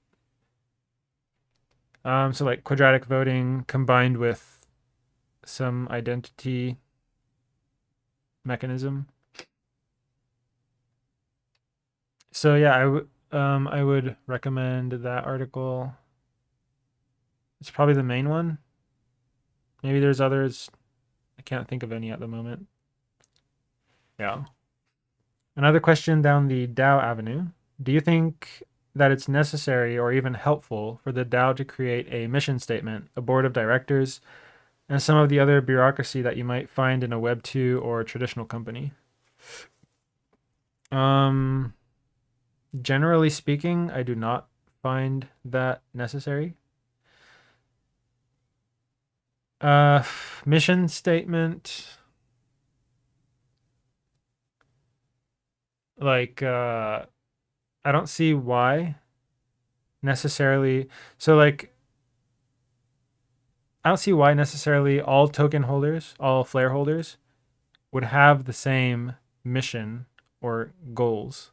So like quadratic voting combined with some identity mechanism. So yeah, I would recommend that article. It's probably the main one. Maybe there's others. I can't think of any at the moment. Yeah. Another question down the DAO avenue. Do you think that it's necessary or even helpful for the DAO to create a mission statement, a board of directors, and some of the other bureaucracy that you might find in a Web 2 or traditional company? Um, Generally speaking, I do not find that necessary. Uh, Mission statement, like, I don't see why necessarily. So, like, I don't see why necessarily all token holders, all Flare holders, would have the same mission or goals.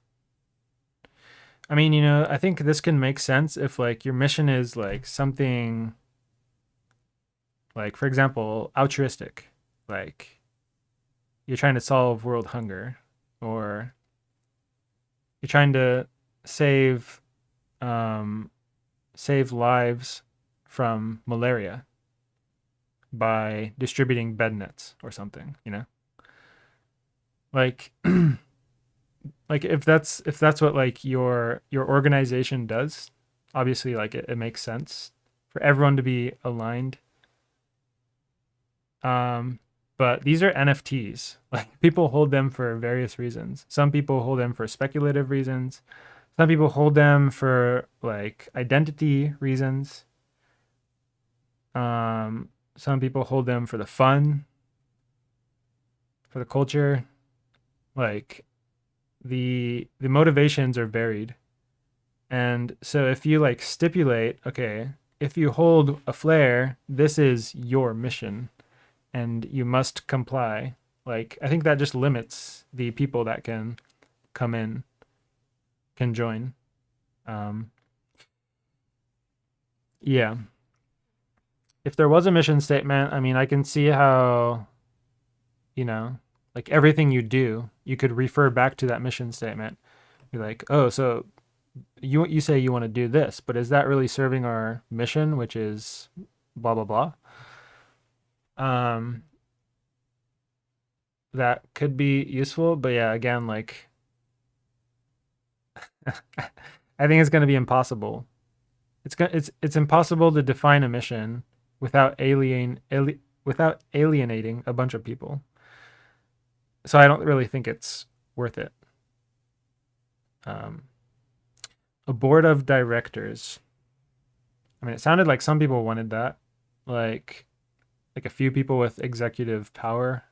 I mean, I think this can make sense if like your mission is like something like, for example, altruistic, like you're trying to solve world hunger, or you're trying to save um, save lives from malaria. by distributing bed nets or something, you know? Like like if that's what like your organization does, obviously like it makes sense for everyone to be aligned. Um, but these are NFTs. Like people hold them for various reasons. Some people hold them for speculative reasons. Some people hold them for like identity reasons. Some people hold them for the fun, for the culture. Like the motivations are varied. And so if you like stipulate, okay, if you hold a flare, this is your mission and you must comply. Like I think that just limits the people that can come in, can join. Um, yeah. If there was a mission statement, I mean, I can see how, you know, like everything you do, you could refer back to that mission statement. Be like, oh, so you say you want to do this, but is that really serving our mission, which is blah blah blah? Um, that could be useful, but yeah, again, like I think it's going to be impossible. It's impossible to define a mission without without alienating a bunch of people. So I don't really think it's worth it. Um, a board of directors. I mean, it sounded like some people wanted that, like like a few people with executive power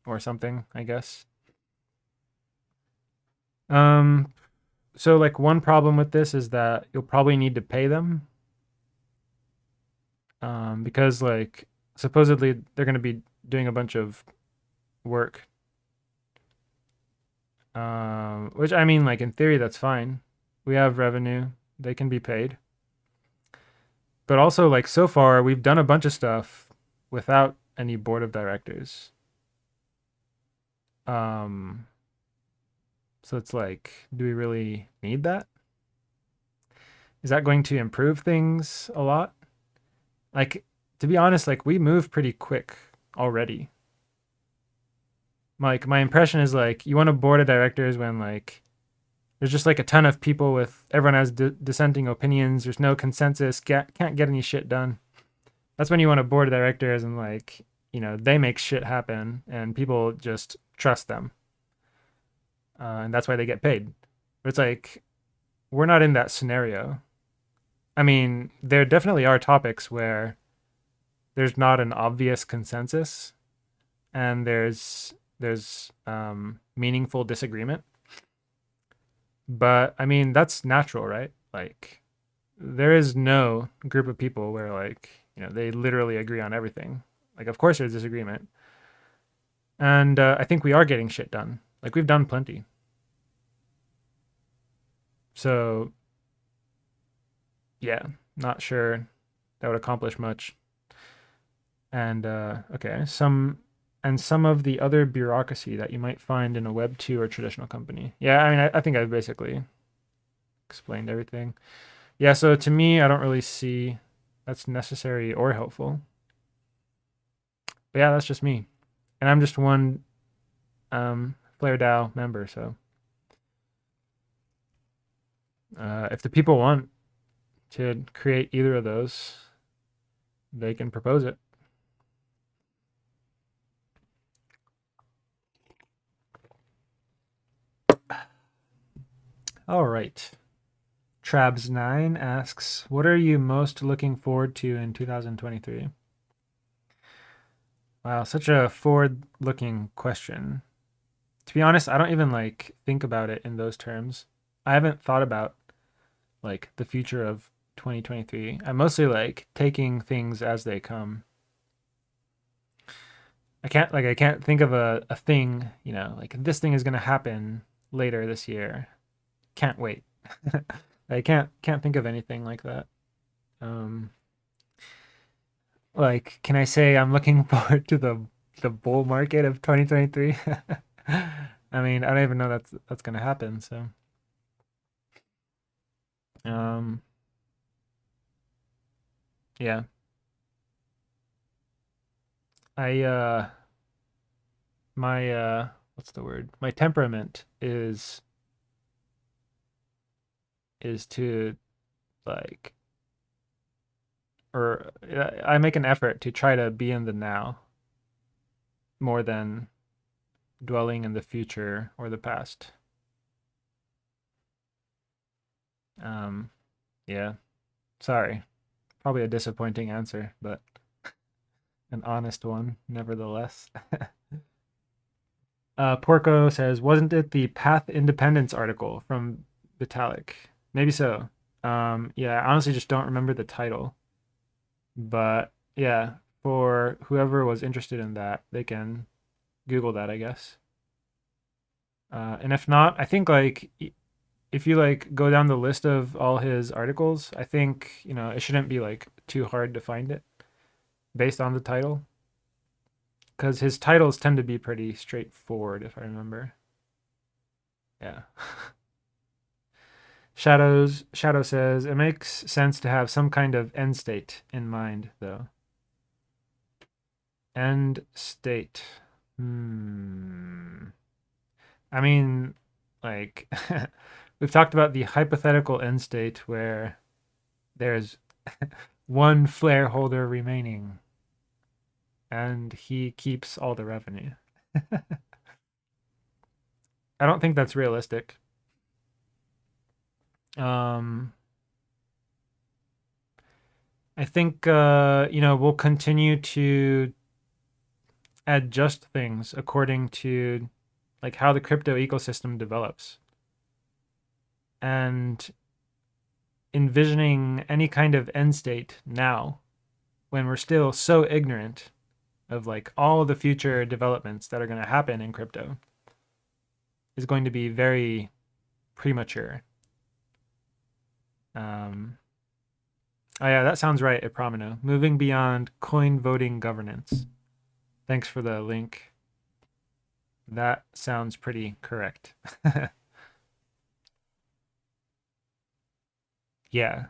or something, I guess. Um, so like one problem with this is that you'll probably need to pay them, because like supposedly they're going to be doing a bunch of work. Which I mean, like in theory, that's fine. We have revenue; they can be paid. But also, like so far, we've done a bunch of stuff without any board of directors. Um, so it's like, do we really need that? Is that going to improve things a lot? Like, to be honest, like we move pretty quick already. Like my impression is like you want a board of directors when like there's just like a ton of people with everyone has dissenting opinions. There's no consensus. Can't get any shit done. That's when you want a board of directors and like they make shit happen and people just trust them, and that's why they get paid. But it's like we're not in that scenario. I mean, there definitely are topics where there's not an obvious consensus and there's meaningful disagreement. But I mean, that's natural, right? Like there is no group of people where like, they literally agree on everything. Like of course there's disagreement. And I think we are getting shit done. Like we've done plenty. So, yeah, not sure that would accomplish much. And okay, some of the other bureaucracy that you might find in a Web 2 or traditional company. Yeah, I mean, I think I basically explained everything. Yeah, so to me, I don't really see that's necessary or helpful. But yeah, that's just me. And I'm just one Flare DAO member, so if the people want to create either of those, they can propose it. All right. Trabs9 asks, what are you most looking forward to in 2023? Wow, such a forward-looking question. To be honest, I don't even like think about it in those terms. I haven't thought about like the future of 2023. I'm mostly like taking things as they come. I can't think of a thing, like this thing is gonna happen later this year. Can't wait. I can't think of anything like that. Um, like, can I say I'm looking forward to the bull market of 2023? I mean, I don't even know that's gonna happen. So, um, yeah. I my what's the word? My temperament is to like or I make an effort to try to be in the now more than dwelling in the future or the past. Um, yeah. Sorry. Probably a disappointing answer, but an honest one, nevertheless. Porco says, wasn't it the Path Independence article from Vitalik? Maybe so. Yeah, I honestly just don't remember the title. But yeah, for whoever was interested in that, they can Google that, I guess. And if not, I think like if you like go down the list of all his articles, I think, it shouldn't be like too hard to find it based on the title because his titles tend to be pretty straightforward if I remember. Yeah. Shadow says it makes sense to have some kind of end state in mind though. End state. I mean, like we've talked about the hypothetical end state where there's one flare holder remaining and he keeps all the revenue. I don't think that's realistic. Um, I think we'll continue to adjust things according to like how the crypto ecosystem develops. And envisioning any kind of end state now when we're still so ignorant of like all the future developments that are going to happen in crypto is going to be very premature. Oh yeah, that sounds right, Epramino. Moving beyond coin voting governance. Thanks for the link. That sounds pretty correct. Yeah.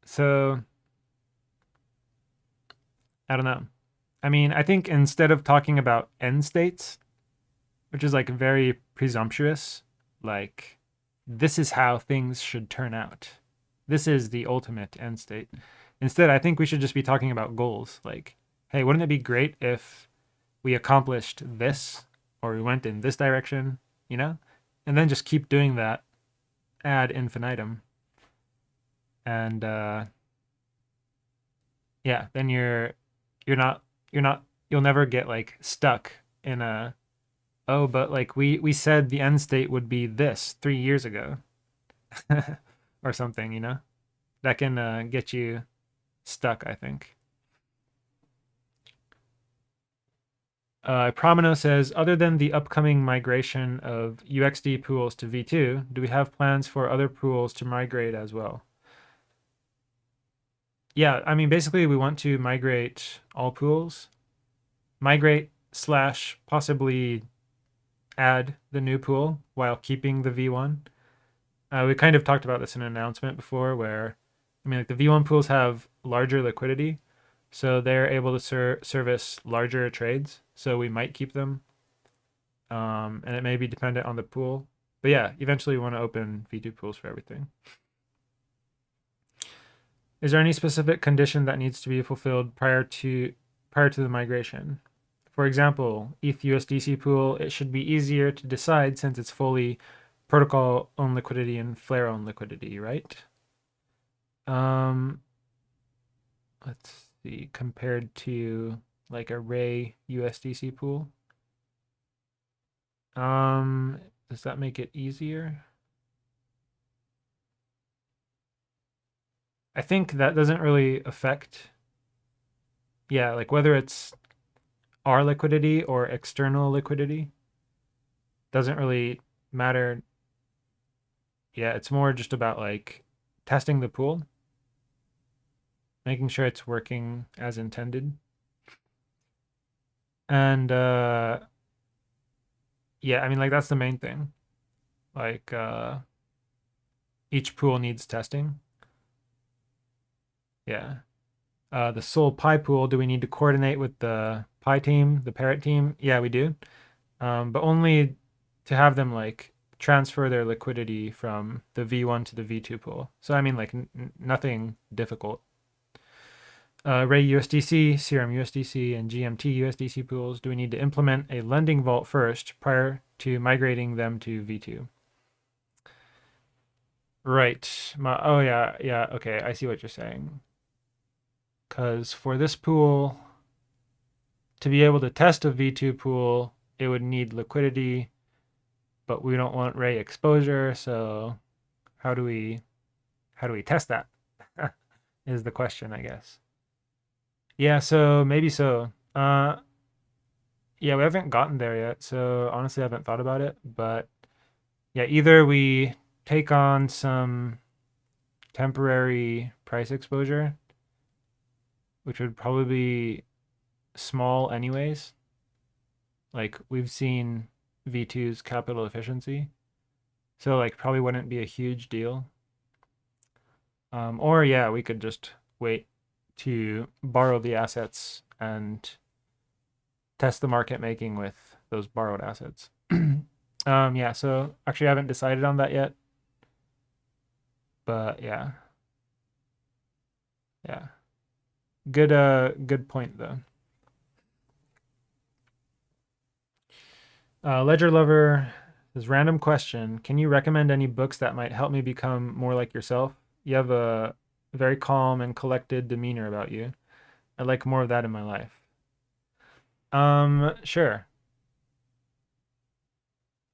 So I don't know. I mean, I think instead of talking about end states, which is like very presumptuous, like this is how things should turn out. This is the ultimate end state. Instead, I think we should just be talking about goals. Like, hey, wouldn't it be great if we accomplished this or we went in this direction, you know? And then just keep doing that ad infinitum. And yeah, then you're not you're not you'll never get like stuck in a oh, but like we said the end state would be this 3 years ago or something, that can get you stuck, I think. Promino says, other than the upcoming migration of UXD pools to V2, do we have plans for other pools to migrate as well? Yeah, I mean, basically, we want to migrate all pools, migrate slash possibly add the new pool while keeping the V1. We kind of talked about this in an announcement before where, I mean, like the V1 pools have larger liquidity, so they're able to service larger trades. So we might keep them. And it may be dependent on the pool. But yeah, eventually we want to open V2 pools for everything. Is there any specific condition that needs to be fulfilled prior to the migration? For example, ETH USDC pool, it should be easier to decide since it's fully protocol owned liquidity and Flare owned liquidity, right? Um, let's see, compared to like a Ray USDC pool. Does that make it easier? I think that doesn't really affect, yeah, like whether it's our liquidity or external liquidity doesn't really matter. Yeah, it's more just about like testing the pool, making sure it's working as intended. And yeah, I mean like that's the main thing. Like each pool needs testing. Yeah. The Sol Pi pool, do we need to coordinate with the PyTeam, the Parrot team, yeah, we do. But only to have them like transfer their liquidity from the V1 to the V2 pool. So I mean, like nothing difficult. Ray USDC, Serum USDC, and GMT USDC pools, do we need to implement a lending vault first prior to migrating them to V2? Right. Oh, yeah. Yeah. Okay. I see what you're saying. Because for this pool, to be able to test a V2 pool, it would need liquidity, but we don't want Ray exposure. So how do we test that? Is the question, I guess. Yeah. So maybe so. Yeah, we haven't gotten there yet. So honestly, I haven't thought about it. But yeah, either we take on some temporary price exposure, which would probably be small anyways. Like we've seen V2's capital efficiency. So like probably wouldn't be a huge deal. Or yeah, we could just wait to borrow the assets and test the market making with those borrowed assets. Yeah, so actually I haven't decided on that yet. But yeah. Yeah. Good point though. Ledger Lover says, random question. Can you recommend any books that might help me become more like yourself? You have a very calm and collected demeanor about you. I'd like more of that in my life. Sure.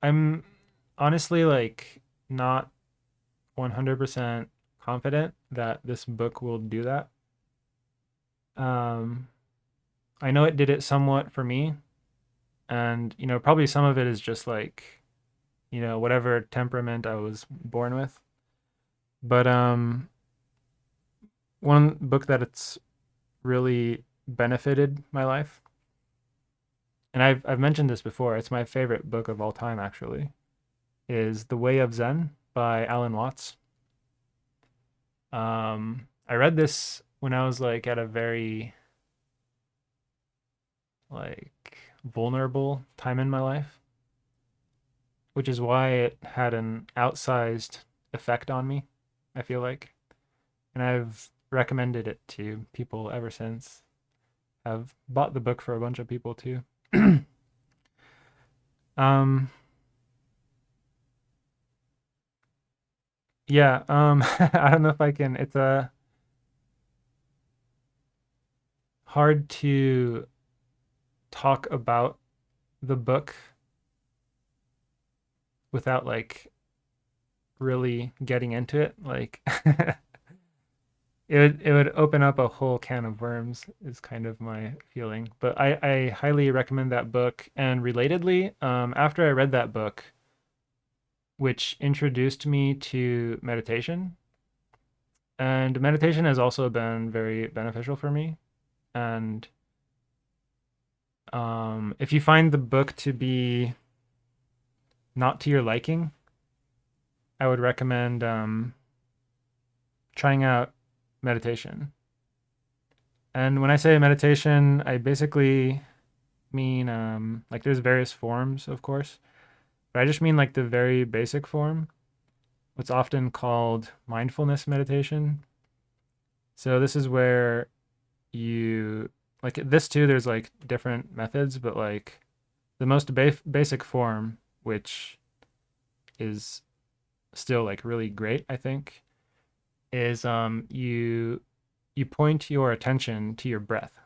I'm honestly like not 100% confident that this book will do that. Um, I know it did it somewhat for me, and probably some of it is just like, whatever temperament I was born with. But one book that it's really benefited my life, and I've mentioned this before, it's my favorite book of all time actually, is The Way of Zen by Alan Watts. I read this when I was like at a very like vulnerable time in my life, which is why it had an outsized effect on me, I feel like. And I've recommended it to people ever since. I've bought the book for a bunch of people too. um yeah, I don't know if I can, it's a hard to talk about the book without like really getting into it. Like it would open up a whole can of worms is kind of my feeling. But I highly recommend that book. And relatedly, after I read that book, which introduced me to meditation, and meditation has also been very beneficial for me. And if you find the book to be not to your liking, I would recommend trying out meditation. And when I say meditation, I basically mean like there's various forms, of course, but I just mean like the very basic form, what's often called mindfulness meditation. So this is where you like this too. There's like different methods, but like the most basic form, which is still like really great, I think, is you point your attention to your breath.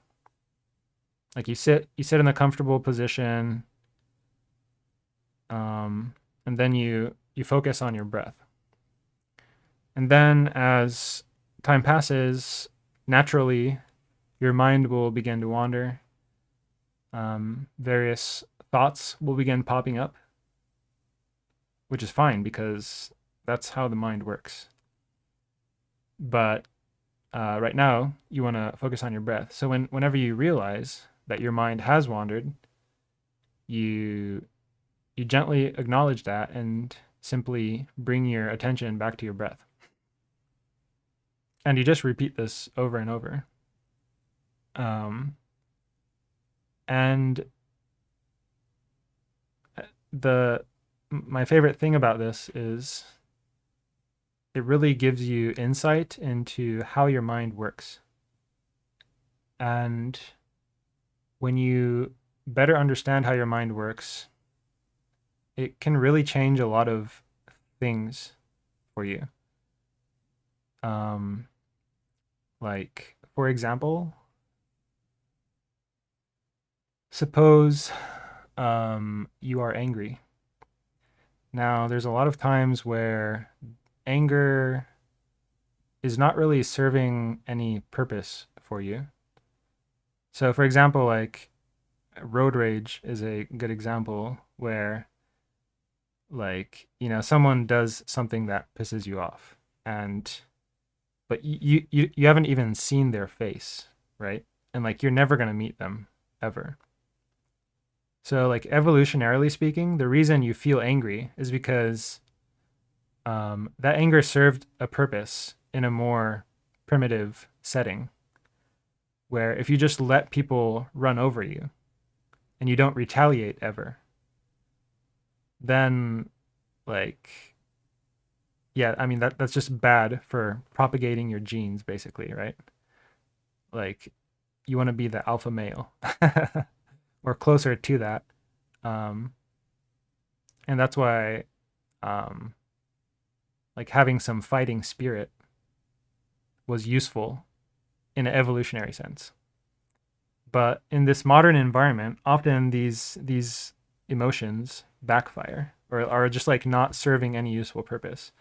Like you sit in a comfortable position, and then you focus on your breath. And then as time passes, naturally your mind will begin to wander. Various thoughts will begin popping up, which is fine because that's how the mind works. But right now, you want to focus on your breath. So whenever you realize that your mind has wandered, you you gently acknowledge that and simply bring your attention back to your breath. And you just repeat this over and over. Um, And the my favorite thing about this is it really gives you insight into how your mind works. And when you better understand how your mind works, it can really change a lot of things for you. Um, like, for example, suppose you are angry. Now, there's a lot of times where anger is not really serving any purpose for you. So, for example, like road rage is a good example where, like, someone does something that pisses you off, and but you haven't even seen their face, right? And like you're never gonna meet them ever. So, like evolutionarily speaking, the reason you feel angry is because that anger served a purpose in a more primitive setting, where if you just let people run over you and you don't retaliate ever, then like yeah, I mean that's just bad for propagating your genes, basically, right? Like you want to be the alpha male or closer to that, um, and that's why um, like having some fighting spirit was useful in an evolutionary sense. But in this modern environment, often these emotions backfire or are just like not serving any useful purpose.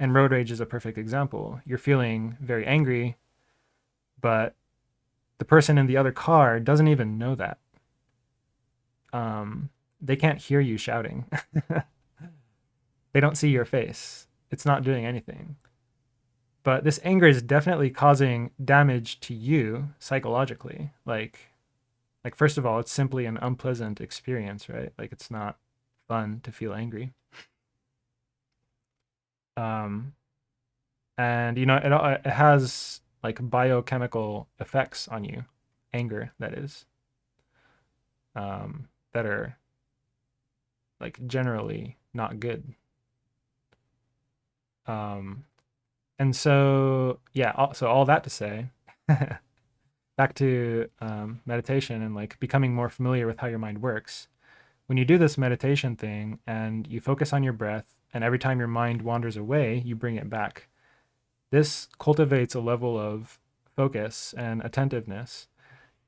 And road rage is a perfect example. You're feeling very angry, but the person in the other car doesn't even know that. Um, they can't hear you shouting. They don't see your face. It's not doing anything. But this anger is definitely causing damage to you psychologically. Like first of all, it's simply an unpleasant experience, right? Like it's not fun to feel angry. Um, and it has like biochemical effects on you, anger that is, that are like generally not good. Um, and so yeah, so all that to say, back to meditation and like becoming more familiar with how your mind works. When you do this meditation thing and you focus on your breath, and every time your mind wanders away, you bring it back. This cultivates a level of focus and attentiveness.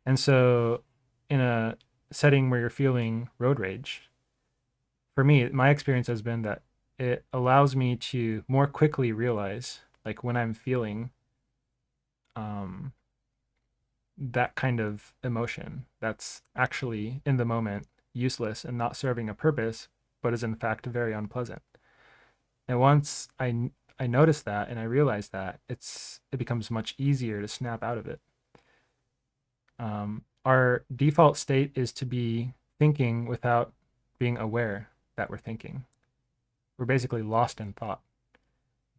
And so, in a setting where you're feeling road rage, for me, my experience has been that it allows me to more quickly realize, like, when I'm feeling um, that kind of emotion that's actually in the moment useless and not serving a purpose, but is in fact very unpleasant. And once I notice that and I realize that, it becomes much easier to snap out of it. Our default state is to be thinking without being aware that we're thinking. We're basically lost in thought.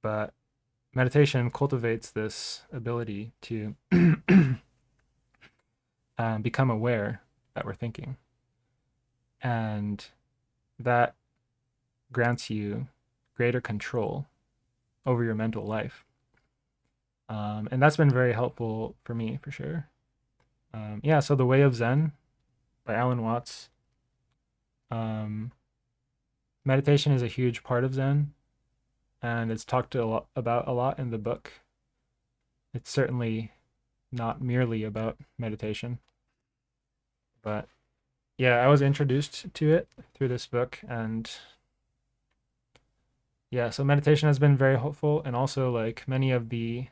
But meditation cultivates this ability to become aware that we're thinking. And that grants you greater control over your mental life. And that's been very helpful for me, for sure. Yeah, so The Way of Zen by Alan Watts. Um, Meditation is a huge part of Zen, and it's talked about a lot in the book. It's certainly not merely about meditation, but yeah, I was introduced to it through this book, and yeah, so meditation has been very helpful, and also like many of the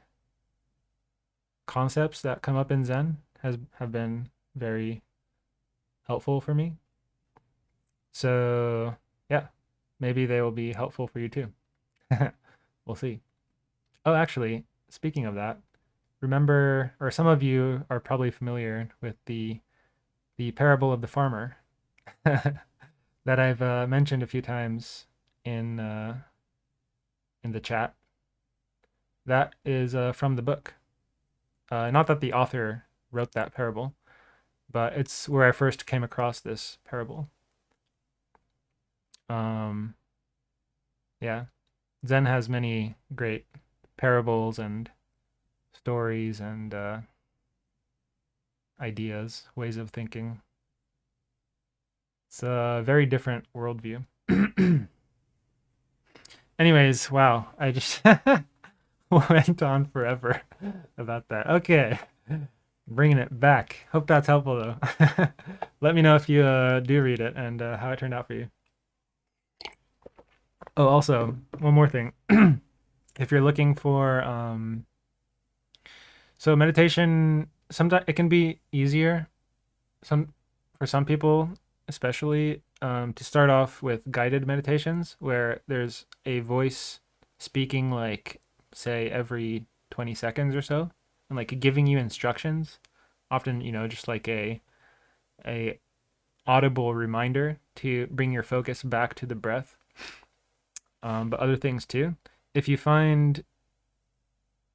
concepts that come up in Zen has have been very helpful for me. So yeah, maybe they will be helpful for you too. We'll see. Oh, actually, speaking of that, remember, or some of you are probably familiar with the parable of the farmer that I've mentioned a few times in in the chat. That is from the book. Not that the author wrote that parable, but it's where I first came across this parable. Um, yeah, Zen has many great parables and stories and ideas, ways of thinking. It's a very different worldview. Anyways, wow, I just went on forever about that. Okay, bringing it back. Hope that's helpful though. Let me know if you do read it and how it turned out for you. Oh, also, one more thing. If you're looking for so meditation, sometimes it can be easier some for some people, especially to start off with guided meditations where there's a voice speaking like say every 20 seconds or so and like giving you instructions, often, just like a audible reminder to bring your focus back to the breath. But other things too. If you find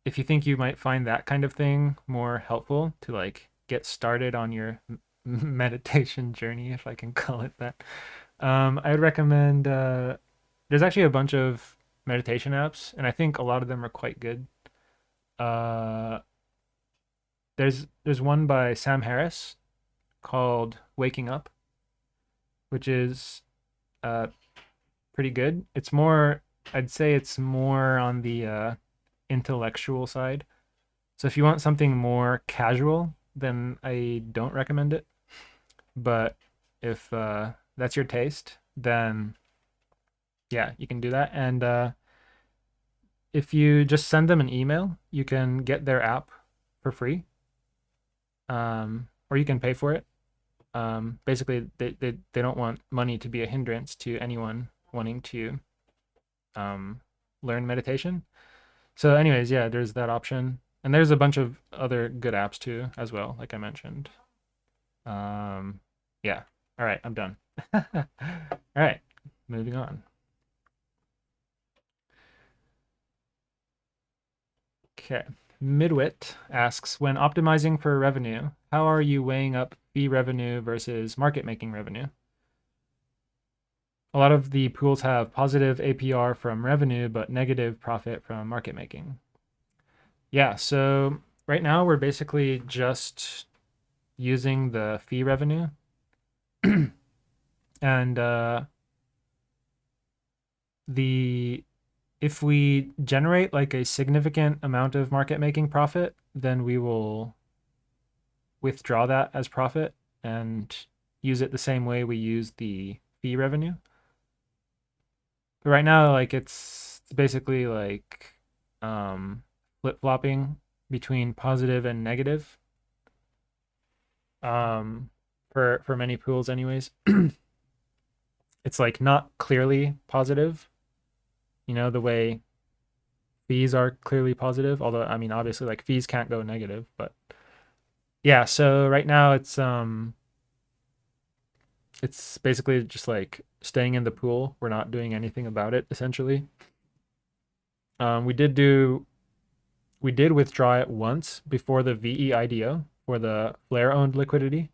if you think you might find that kind of thing more helpful to like get started on your meditation journey, if I can call it that, I would recommend. There's actually a bunch of meditation apps, and I think a lot of them are quite good. Uh, there's one by Sam Harris called Waking Up, which is uh pretty good. It's more, I'd say, it's more on the intellectual side. So if you want something more casual, then I don't recommend it. But if that's your taste, then yeah, you can do that. And if you just send them an email, you can get their app for free, or you can pay for it. Basically, they don't want money to be a hindrance to anyone wanting to um, learn meditation. So, anyways, yeah, there's that option. And there's a bunch of other good apps too, as well, like I mentioned. Um, yeah. All right, I'm done. All right, moving on. Okay. Midwit asks, when optimizing for revenue, how are you weighing up fee revenue versus market making revenue? A lot of the pools have positive APR from revenue, but negative profit from market making. Yeah, so right now we're basically just using the fee revenue. And the if we generate like a significant amount of market making profit, then we will withdraw that as profit and use it the same way we use the fee revenue. But right now, like it's basically like flip-flopping between positive and negative. Um, for many pools, anyways, it's like not clearly positive. The way fees are clearly positive. Although I mean, obviously, like fees can't go negative, but yeah. So right now, it's basically just like staying in the pool. We're not doing anything about it essentially. Um, we did do we did withdraw it once before the VE IDO for the Flare owned liquidity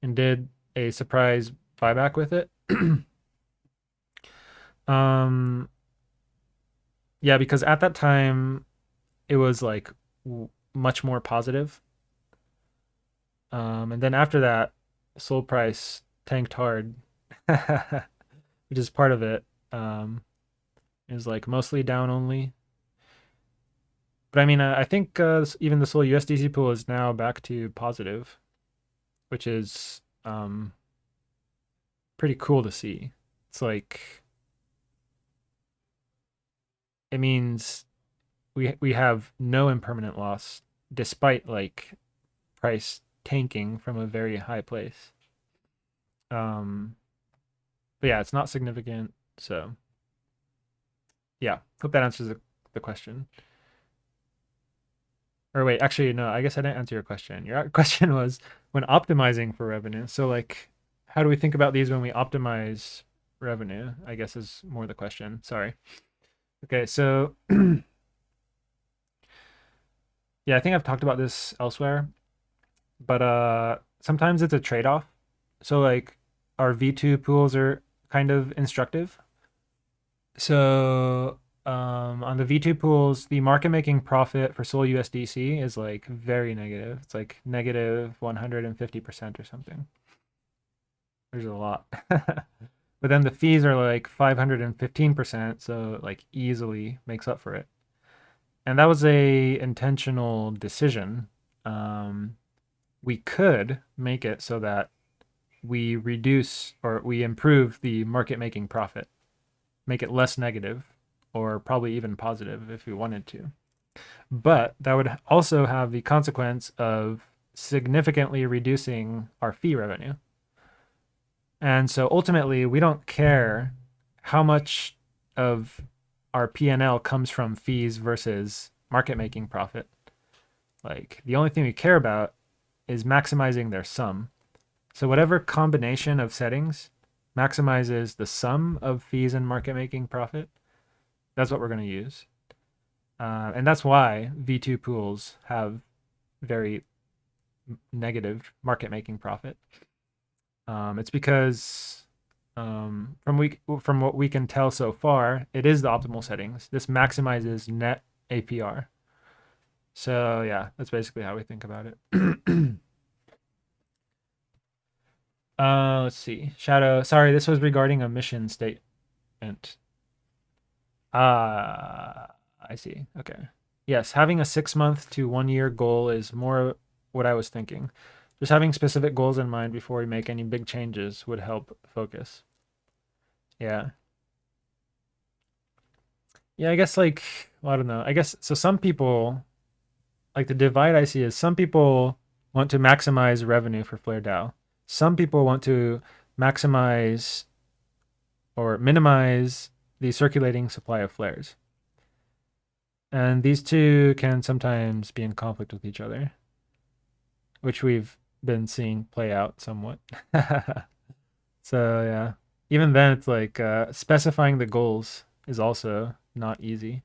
and did a surprise buyback with it. um yeah, because at that time it was like much more positive. And then after that, Soul price tanked hard, which is part of it. It was like mostly down only. But I mean, I think even the Soul USDC pool is now back to positive, which is pretty cool to see. It's like it means we have no impermanent loss despite like price tanking from a very high place. Um, but yeah, it's not significant. So yeah, hope that answers the question. Or wait, actually, no, I guess I didn't answer your question. Your question was when optimizing for revenue. So like, how do we think about these when we optimize revenue? I guess is more the question. Sorry. Okay, so yeah, I think I've talked about this elsewhere, but sometimes it's a trade-off. So like our V2 pools are kind of instructive. So on the V2 pools, the market making profit for Sol USDC is like very negative. It's like negative 150% or something. There's a lot. But then the fees are like 515%, so it like easily makes up for it. And that was a intentional decision. We could make it so that we reduce or we improve the market making profit, make it less negative, or probably even positive if we wanted to. But that would also have the consequence of significantly reducing our fee revenue. And so ultimately, we don't care how much of our P&L comes from fees versus market making profit. Like the only thing we care about is maximizing their sum. So whatever combination of settings maximizes the sum of fees and market making profit, that's what we're going to use. And that's why V2 pools have very negative market making profit. It's because from what we can tell so far, it is the optimal settings. This maximizes net APR. So yeah, that's basically how we think about it. Let's see. Shadow. Sorry, this was regarding a mission statement. I see. Okay. Yes, having a 6 month to 1 year goal is more what I was thinking. Just having specific goals in mind before we make any big changes would help focus. Yeah. Yeah, I guess like, well, I don't know. I guess so some people like the divide I see is some people want to maximize revenue for Flare DAO. Some people want to maximize or minimize the circulating supply of flares. And these two can sometimes be in conflict with each other, which we've been seeing play out somewhat. So yeah, even then it's like specifying the goals is also not easy.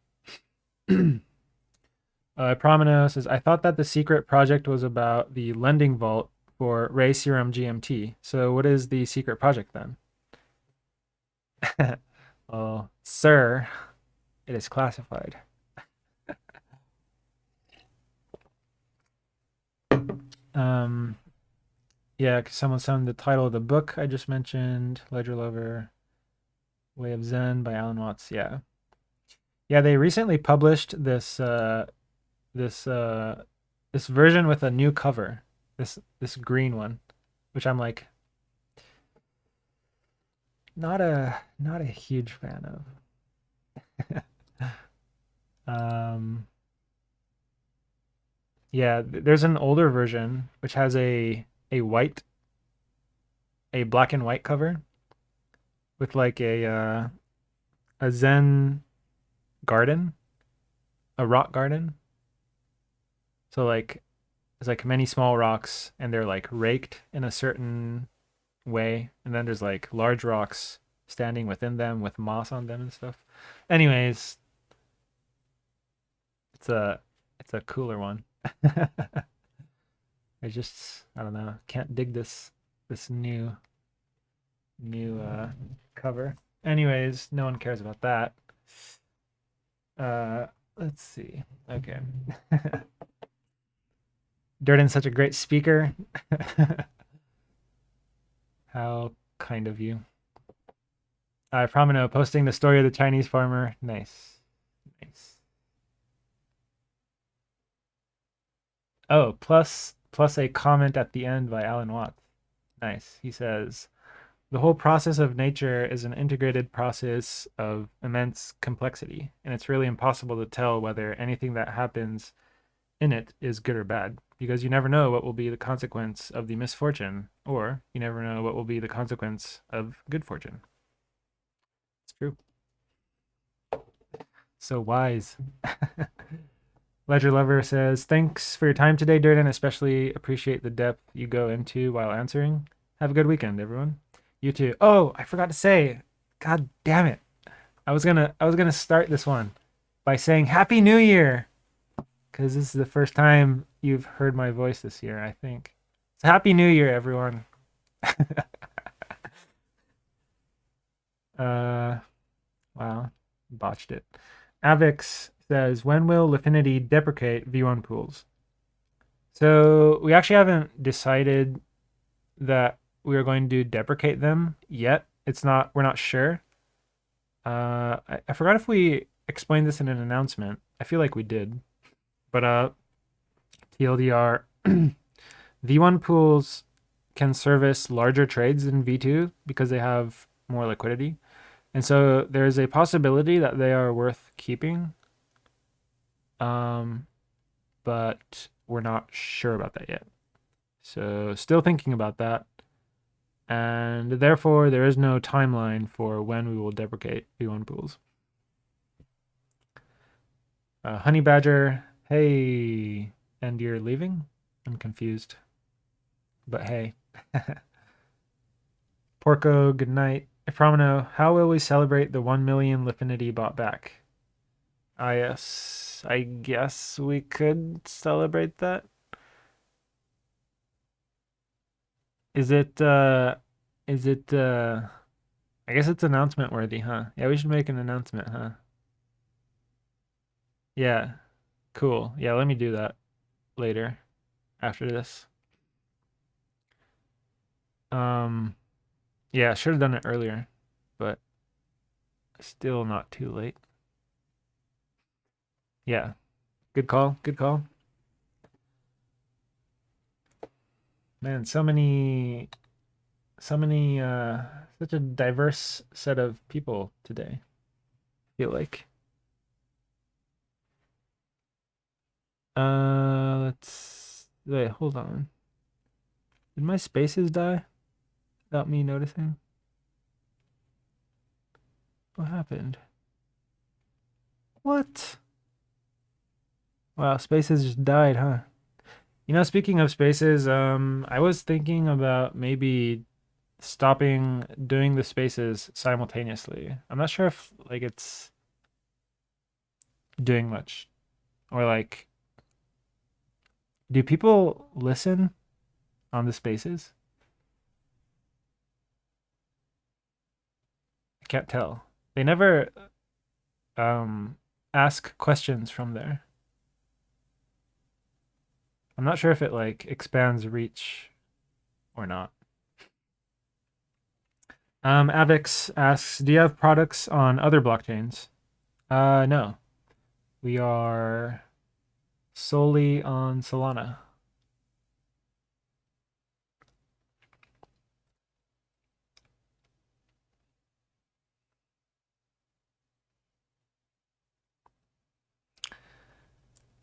Promino says, I thought that the secret project was about the lending vault for Ray Serum GMT. So what is the secret project then? Oh, sir, it is classified. Yeah, because someone sent the title of the book I just mentioned, Ledger Lover, Way of Zen by Alan Watts. Yeah. Yeah, they recently published this this version with a new cover. This green one, which I'm like not a huge fan of. um yeah, there's an older version which has a black and white cover with like a Zen garden, a rock garden. So like there's like many small rocks and they're like raked in a certain way, and then there's like large rocks standing within them with moss on them and stuff. Anyways, it's a it's a cooler one. I don't know, can't dig this new cover. Anyways, no one cares about that. Uh let's see. Okay. Durden's such a great speaker. How kind of you. Promino posting the story of the Chinese farmer. Nice. Nice. Oh, plus a comment at the end by Alan Watts. Nice. He says, the whole process of nature is an integrated process of immense complexity, and it's really impossible to tell whether anything that happens in it is good or bad, because you never know what will be the consequence of the misfortune, or you never know what will be the consequence of good fortune. It's true. So wise. Ledger Lover says, thanks for your time today, Durden. Especially appreciate the depth you go into while answering. Have a good weekend, everyone. You too. Oh, I forgot to say, God damn it. I was gonna start this one by saying Happy New Year. Because this is the first time you've heard my voice this year, I think. Happy New Year, everyone. uh, wow, botched it. Avix says, when will Lifinity deprecate V1 pools? So we actually haven't decided that we are going to deprecate them yet. We're not sure. I forgot if we explained this in an announcement. I feel like we did. But TLDR, V1 pools can service larger trades than V2 because they have more liquidity. And so there's a possibility that they are worth keeping. But we're not sure about that yet. So still thinking about that. And therefore, there is no timeline for when we will deprecate V1 pools. Honey Badger, hey, and you're leaving? I'm confused. But hey. Porco, good night. Promino, how will we celebrate the 1 million Lifinity bought back? I guess we could celebrate that. Is it I guess it's announcement worthy, huh? Yeah, we should make an announcement, huh? Yeah. Cool. Yeah, let me do that later after this. Um yeah, should have done it earlier, but still not too late. Yeah. Good call. Good call. Man, such a diverse set of people today. I feel like. Let's wait, hold on. Did my spaces die without me noticing? What happened? What? Wow, spaces just died, huh? Speaking of spaces, I was thinking about maybe stopping doing the spaces simultaneously. I'm not sure if like it's doing much or like do people listen on the spaces? I can't tell. They never um ask questions from there. I'm not sure if it like expands reach or not. Avix asks, do you have products on other blockchains? No. We are solely on Solana.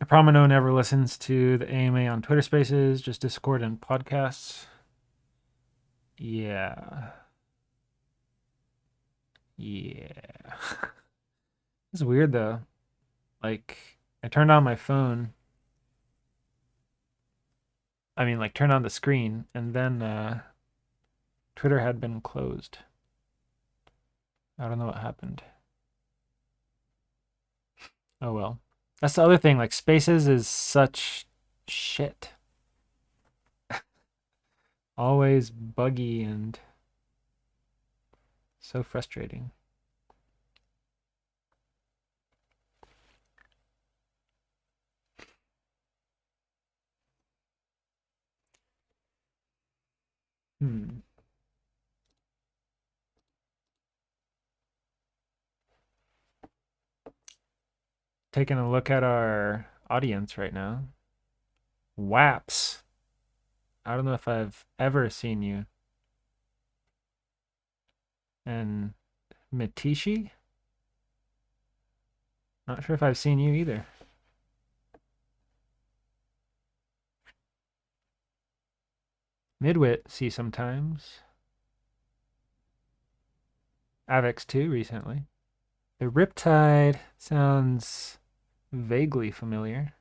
Promino never listens to the AMA on Twitter Spaces, just Discord and podcasts. Yeah. Yeah. It's weird though. Like, I turned on my phone. I mean, like, turned on the screen, and then Twitter had been closed. I don't know what happened. Oh well. That's the other thing. Like, Spaces is such shit. Always buggy and so frustrating. Hmm. Taking a look at our audience right now. Waps. I don't know if I've ever seen you. And Mitishi? Not sure if I've seen you either. Midwit, see sometimes. Avex 2 recently. The Riptide sounds vaguely familiar.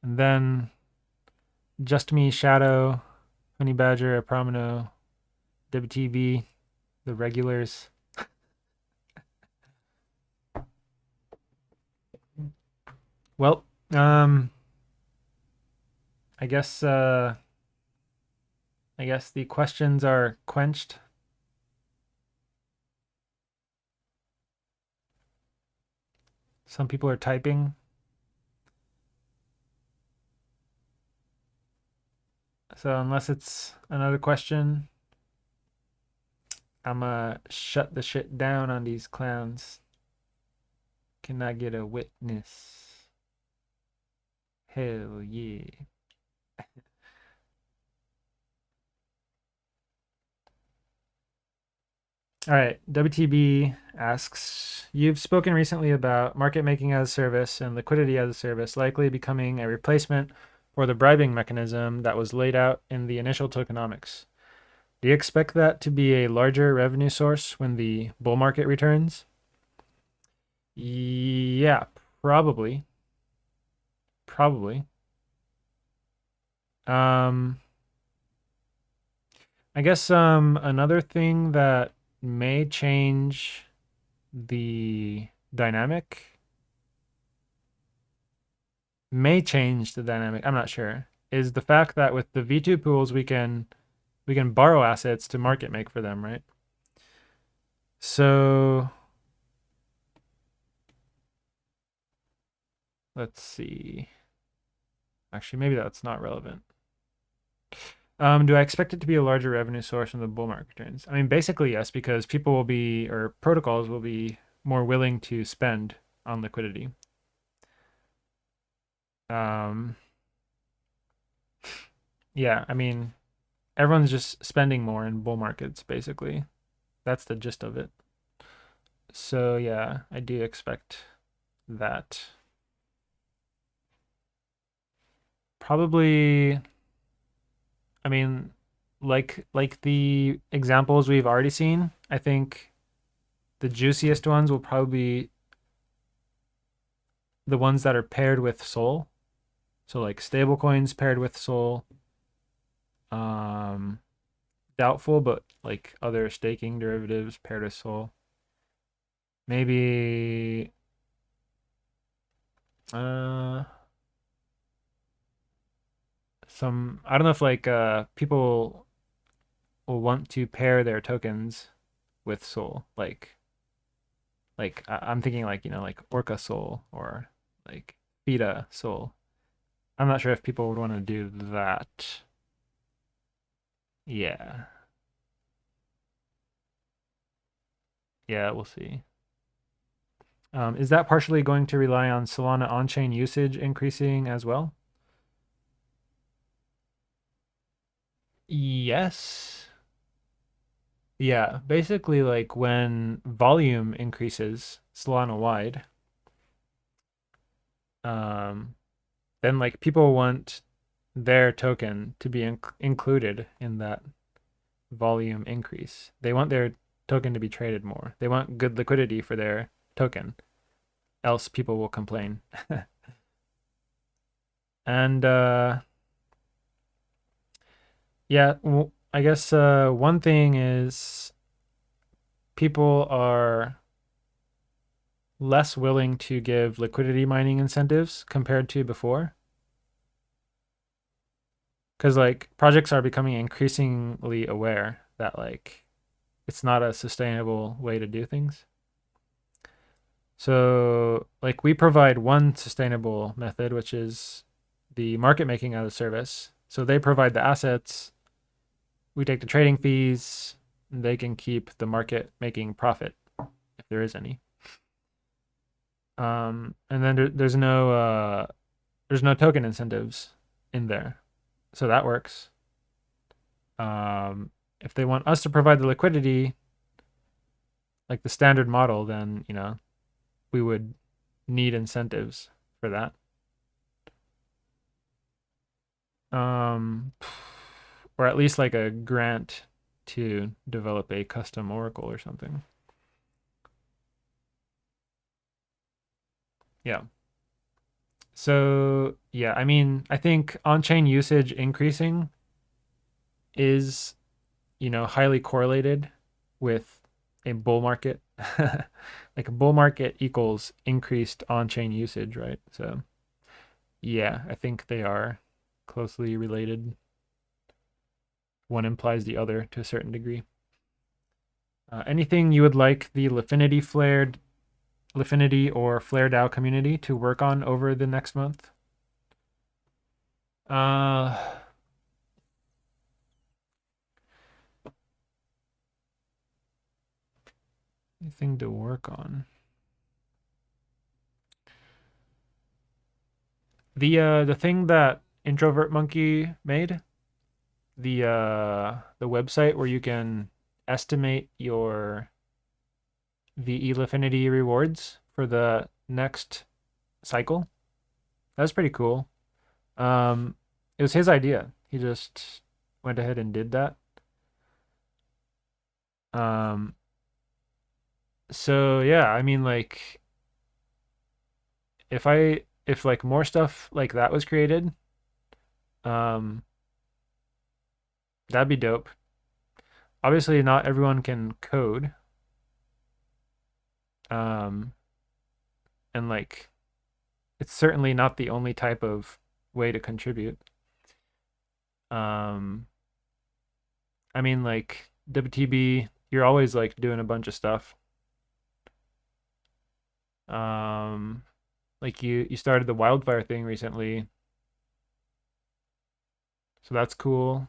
And then Just Me, Shadow, Honey Badger, Promino, WTB, the regulars. Well, Um, I guess I guess the questions are quenched. Some people are typing. So unless it's another question, I'ma shut the shit down on these clowns. Can I get a witness? Hell yeah. All right, WTB asks, you've spoken recently about market making as a service and liquidity as a service likely becoming a replacement for the bribing mechanism that was laid out in the initial tokenomics. Do you expect that to be a larger revenue source when the bull market returns? Yeah, probably. Probably. Um, I guess another thing that may change the dynamic I'm not sure, is the fact that with the V2 pools we can borrow assets to market make for them, right? So let's see. Actually, maybe that's not relevant. Do I expect it to be a larger revenue source when the bull market returns? I mean, basically yes, because people will be or protocols will be more willing to spend on liquidity. Um, yeah, I mean, everyone's just spending more in bull markets, basically. That's the gist of it. So yeah, I do expect that. Probably, I mean, like the examples we've already seen, I think the juiciest ones will probably be the ones that are paired with Sol. So like stable coins paired with Sol. Um, doubtful, but like other staking derivatives paired with Sol. Maybe uh some I don't know if like people will want to pair their tokens with Sol. I'm thinking like, like Orca Sol or like Fida Sol. I'm not sure if people would want to do that. Yeah. Yeah, we'll see. Is that partially going to rely on Solana on-chain usage increasing as well? Yes. Yeah, basically like when volume increases Solana wide, um, then like people want their token to be included in that volume increase. They want their token to be traded more. They want good liquidity for their token, else people will complain. And yeah, I guess one thing is people are less willing to give liquidity mining incentives compared to before. Because like projects are becoming increasingly aware that like it's not a sustainable way to do things. So like we provide one sustainable method, which is the market making as a service. So they provide the assets, we take the trading fees, and they can keep the market making profit if there is any. And then there's no token incentives in there, so that works. If they want us to provide the liquidity, like the standard model, then we would need incentives for that. Um, or at least like a grant to develop a custom oracle or something. Yeah. So yeah, I mean, I think on-chain usage increasing is, highly correlated with a bull market. Like a bull market equals increased on-chain usage, right? So Yeah, I think they are closely related. One implies the other to a certain degree. Anything you would like the Lifinity or Flare DAO community to work on over the next month? Uh, anything to work on? The thing that Introvert Monkey made, the website where you can estimate your VE Lifinity rewards for the next cycle. That's pretty cool. It was his idea. He just went ahead and did that. Um, so yeah, I mean, like, if like more stuff like that was created, um, that'd be dope. Obviously, not everyone can code. Um, and like, it's certainly not the only type of way to contribute. Um, I mean, like WTB, you're always like doing a bunch of stuff. Um, like you started the wildfire thing recently, so that's cool.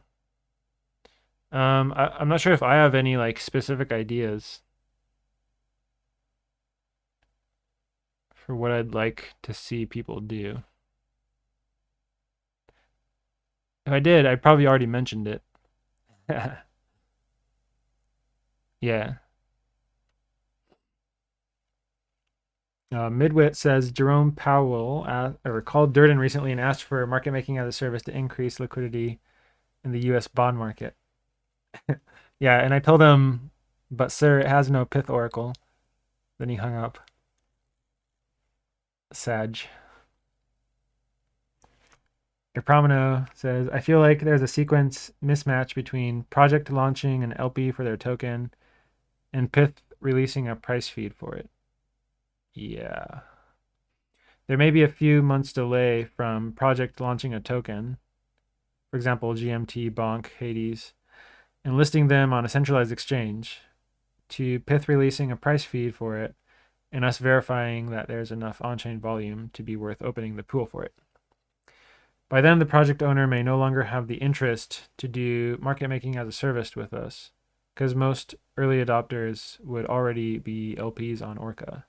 I'm not sure if I have any like specific ideas for what I'd like to see people do. If I did, I probably already mentioned it. Yeah. Midwit says Jerome Powell called Durden recently and asked for market making as a service to increase liquidity in the U.S. bond market. Yeah, and I told him, but sir, it has no Pith Oracle. Then he hung up. Sag. Promino says, I feel like there's a sequence mismatch between project launching an LP for their token and Pith releasing a price feed for it. Yeah. There may be a few months delay from project launching a token, for example, GMT, Bonk, Hades, and listing them on a centralized exchange, to Pith releasing a price feed for it, and us verifying that there's enough on chain volume to be worth opening the pool for it. By then, the project owner may no longer have the interest to do market making as a service with us, because most early adopters would already be LPs on Orca.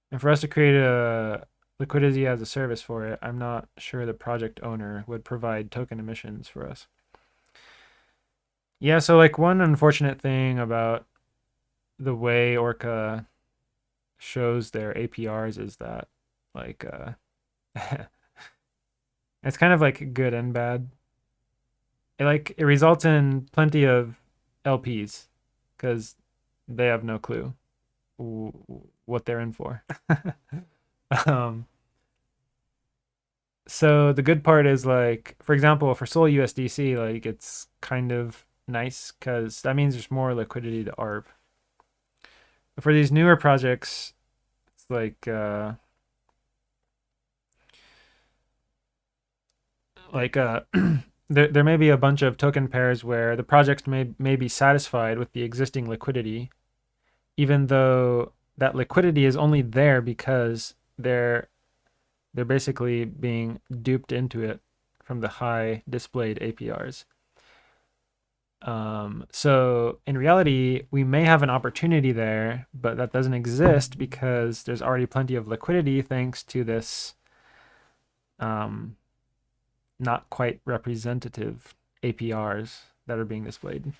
And for us to create a liquidity as a service for it, I'm not sure the project owner would provide token emissions for us. Yeah, so like one unfortunate thing about the way Orca shows their APRs is that like it's kind of like good and bad. It results in plenty of LPs because they have no clue what they're in for. um, so the good part is like, for example, for Sol USDC, like it's kind of nice because that means there's more liquidity to ARB. But for these newer projects, it's like there may be a bunch of token pairs where the project may be satisfied with the existing liquidity, even though that liquidity is only there because they're basically being duped into it from the high displayed APRs. So in reality, we may have an opportunity there, but that doesn't exist because there's already plenty of liquidity thanks to this um, not quite representative APRs that are being displayed.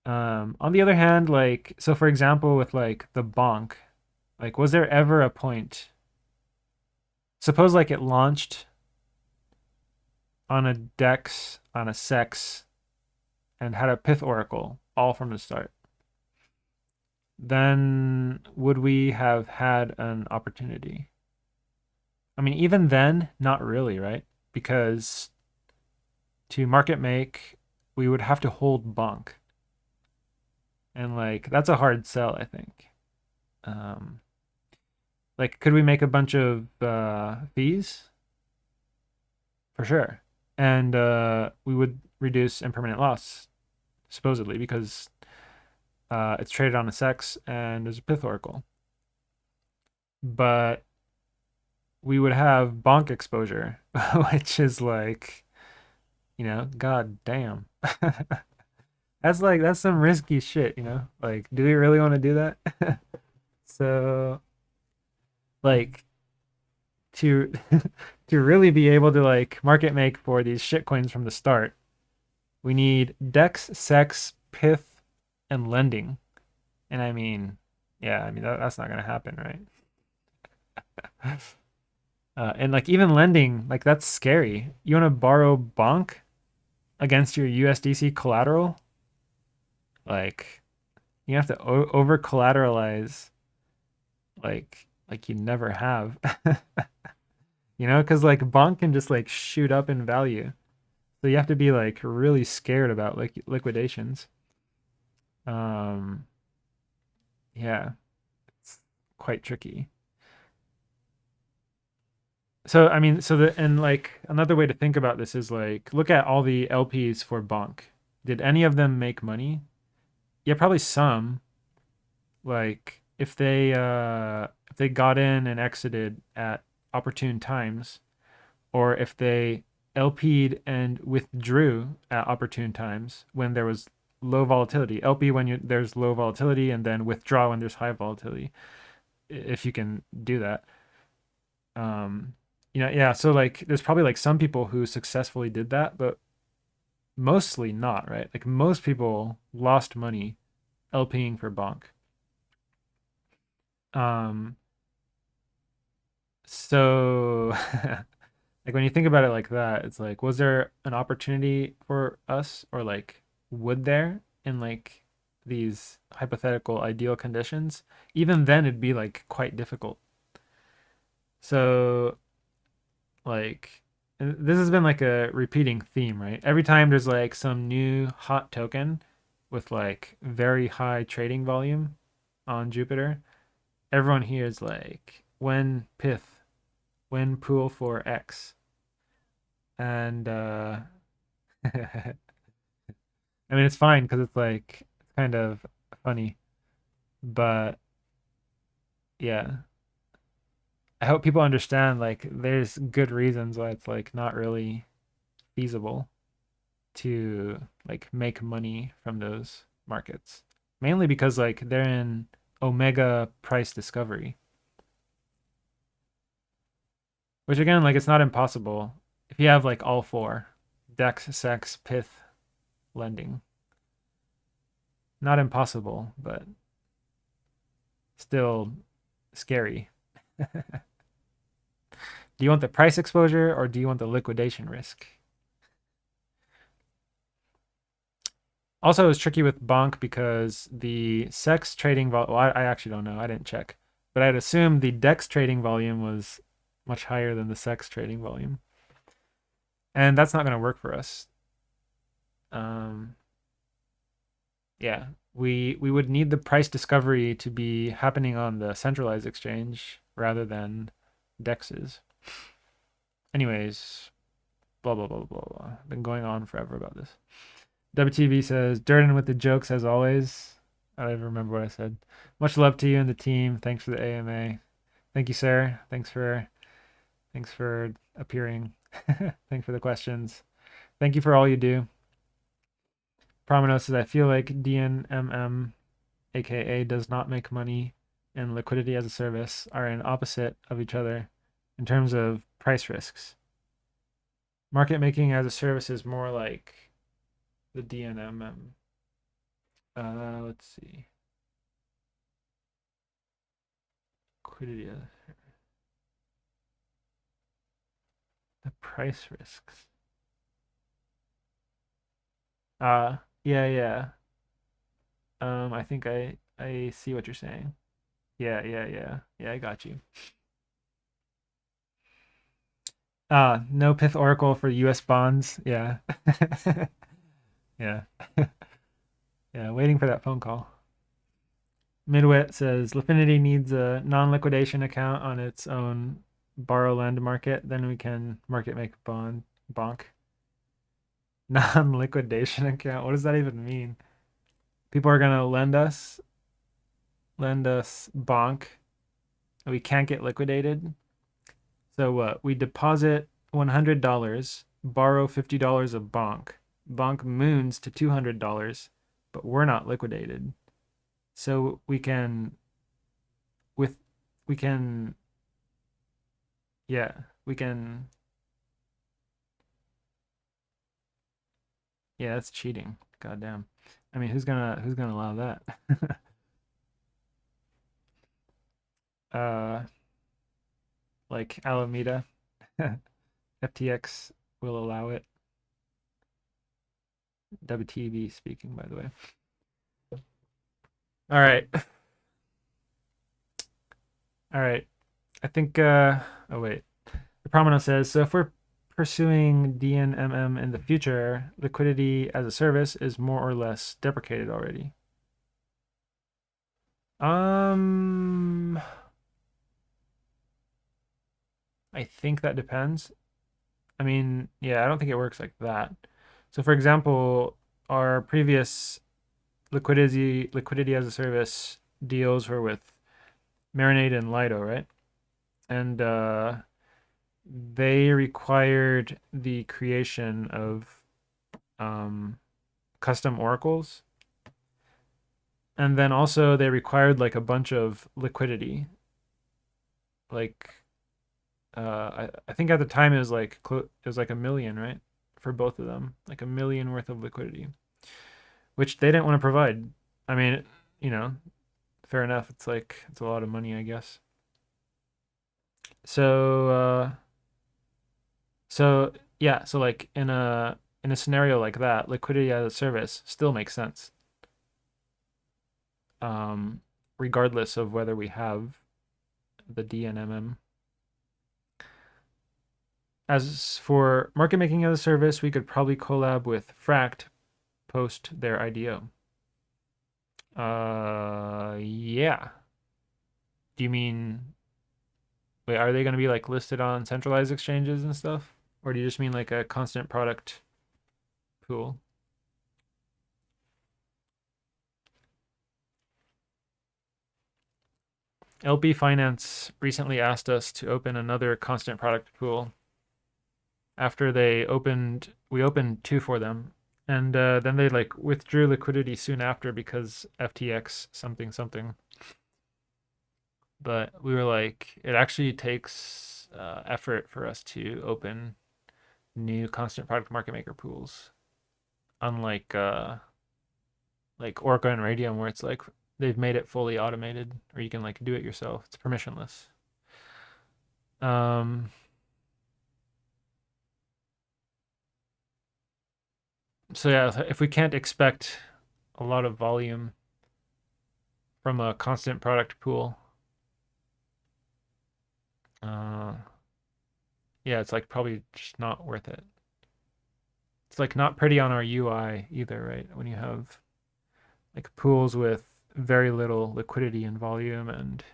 On the other hand, like, so for example, with like the bonk, like, was there ever a point? Suppose like it launched on a DEX, on a SEX, and had a Pith Oracle all from the start. Then would we have had an opportunity? I mean, even then, not really, right? Because to market make, we would have to hold bonk. And like that's a hard sell, I think. Um, like, could we make a bunch of fees? for sure. And we would reduce impermanent loss, supposedly, because it's traded on a sex and there's a pith oracle. But we would have bonk exposure, which is like, god damn. That's some risky shit. Like, do we really want to do that? So, like, to to really be able to like market make for these shit coins from the start, we need Dex, Sex, Pith, and lending. And I mean, yeah, I mean that's not gonna happen, right? And like even lending, like that's scary. You want to borrow bonk against your USDC collateral? Like you have to over collateralize like you never have. Because like bonk can just like shoot up in value. So you have to be like really scared about like liquidations. Um, yeah, it's quite tricky. So I mean, and like another way to think about this is like look at all the LPs for bonk. Did any of them make money? Yeah, probably some. Like if they got in and exited at opportune times, or if they LP'd and withdrew at opportune times when there was low volatility. LP when there's low volatility, and then withdraw when there's high volatility. If you can do that. Yeah. So like, there's probably like some people who successfully did that, but mostly not, right? Like most people lost money LPing for bonk. Um, so like when you think about it like that, it's like, was there an opportunity for us, or like, would there in like these hypothetical ideal conditions? Even then, it'd be like quite difficult. So, like, and this has been like a repeating theme, right? Every time there's like some new hot token with like very high trading volume on Jupiter, everyone here is like, when Pith, when Pool for X. And I mean, it's fine because it's like it's kind of funny, but yeah, I hope people understand like there's good reasons why it's like not really feasible to like make money from those markets. Mainly because like they're in omega price discovery, which again, like it's not impossible if you have like all four: Dex, Sex, Pith, lending. Not impossible, but still scary. Do you want the price exposure or do you want the liquidation risk? Also, it's tricky with bonk because the sex trading well, I actually don't know. I didn't check, but I'd assume the dex trading volume was much higher than the sex trading volume, and that's not going to work for us. Um, yeah, we would need the price discovery to be happening on the centralized exchange rather than dexes. Anyways, blah blah blah blah blah. Been going on forever about this. WTV says, Durden with the jokes as always. I don't even remember what I said. Much love to you and the team. Thanks for the AMA. Thank you, sir. Thanks for appearing. Thanks for the questions. Thank you for all you do. Prominos says, I feel like DNMM, aka does not make money, and liquidity as a service are in opposite of each other in terms of price risks. Market making as a service is more like the DNMM. Let's see. Liquidity, the price risks. Yeah, yeah. I think I see what you're saying. Yeah, yeah, yeah. Yeah, I got you. No Pith Oracle for US bonds. Yeah. Yeah. Yeah, waiting for that phone call. Midwit says Lifinity needs a non-liquidation account on its own borrow lend market, then we can market make bond. Bonk. Non-liquidation account. What does that even mean? People are gonna lend us bonk. We can't get liquidated. So what? We deposit $100, borrow $50 of bonk. Bonk moons to $200, but we're not liquidated. So with we can yeah, we can yeah, that's cheating. Goddamn. I mean, who's gonna allow that? uh like Alameda. FTX will allow it. WTV speaking, by the way. All right. All right. I think oh wait. The Promino says, so if we're pursuing DNMM in the future, liquidity as a service is more or less deprecated already. Um, I think that depends. I mean, yeah, I don't think it works like that. So for example, our previous liquidity as a service deals were with Marinade and Lido, right? And they required the creation of um, custom oracles, and then also they required like a bunch of liquidity. Like I think at the time it was like a million, right? For both of them, like a million worth of liquidity, which they didn't want to provide. I mean, you know, fair enough. It's a lot of money, I guess. So so yeah, so like in a scenario like that, liquidity as a service still makes sense. Um, Regardless of whether we have the DNMM. As for market making as a service, we could probably collab with Fract post their IDO. Yeah. Do you mean, wait, are they going to be like listed on centralized exchanges and stuff? Or do you just mean like a constant product pool? LP Finance recently asked us to open another constant product pool. After we opened two for them, and then they like withdrew liquidity soon after because FTX something something. But we were like, it actually takes effort for us to open new constant product market maker pools, unlike like Orca and Radium, where it's like they've made it fully automated, or you can like do it yourself. It's permissionless. Um, so yeah, if we can't expect a lot of volume from a constant product pool, uh, yeah, it's like probably just not worth it. It's like not pretty on our UI either, right? When you have like pools with very little liquidity and volume, and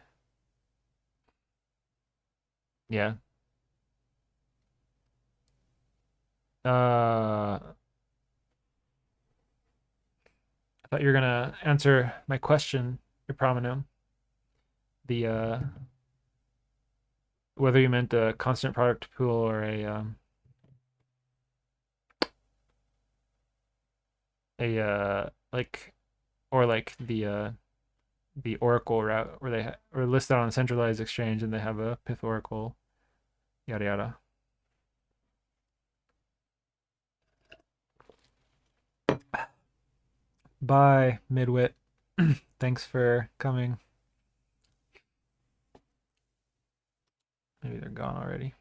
yeah. I thought you were gonna answer my question, your Promino. The Whether you meant a constant product pool or a like or like the Oracle route where are listed on a centralized exchange and they have a Pyth Oracle, yada yada. Bye, Midwit. Thanks for coming. Maybe they're gone already.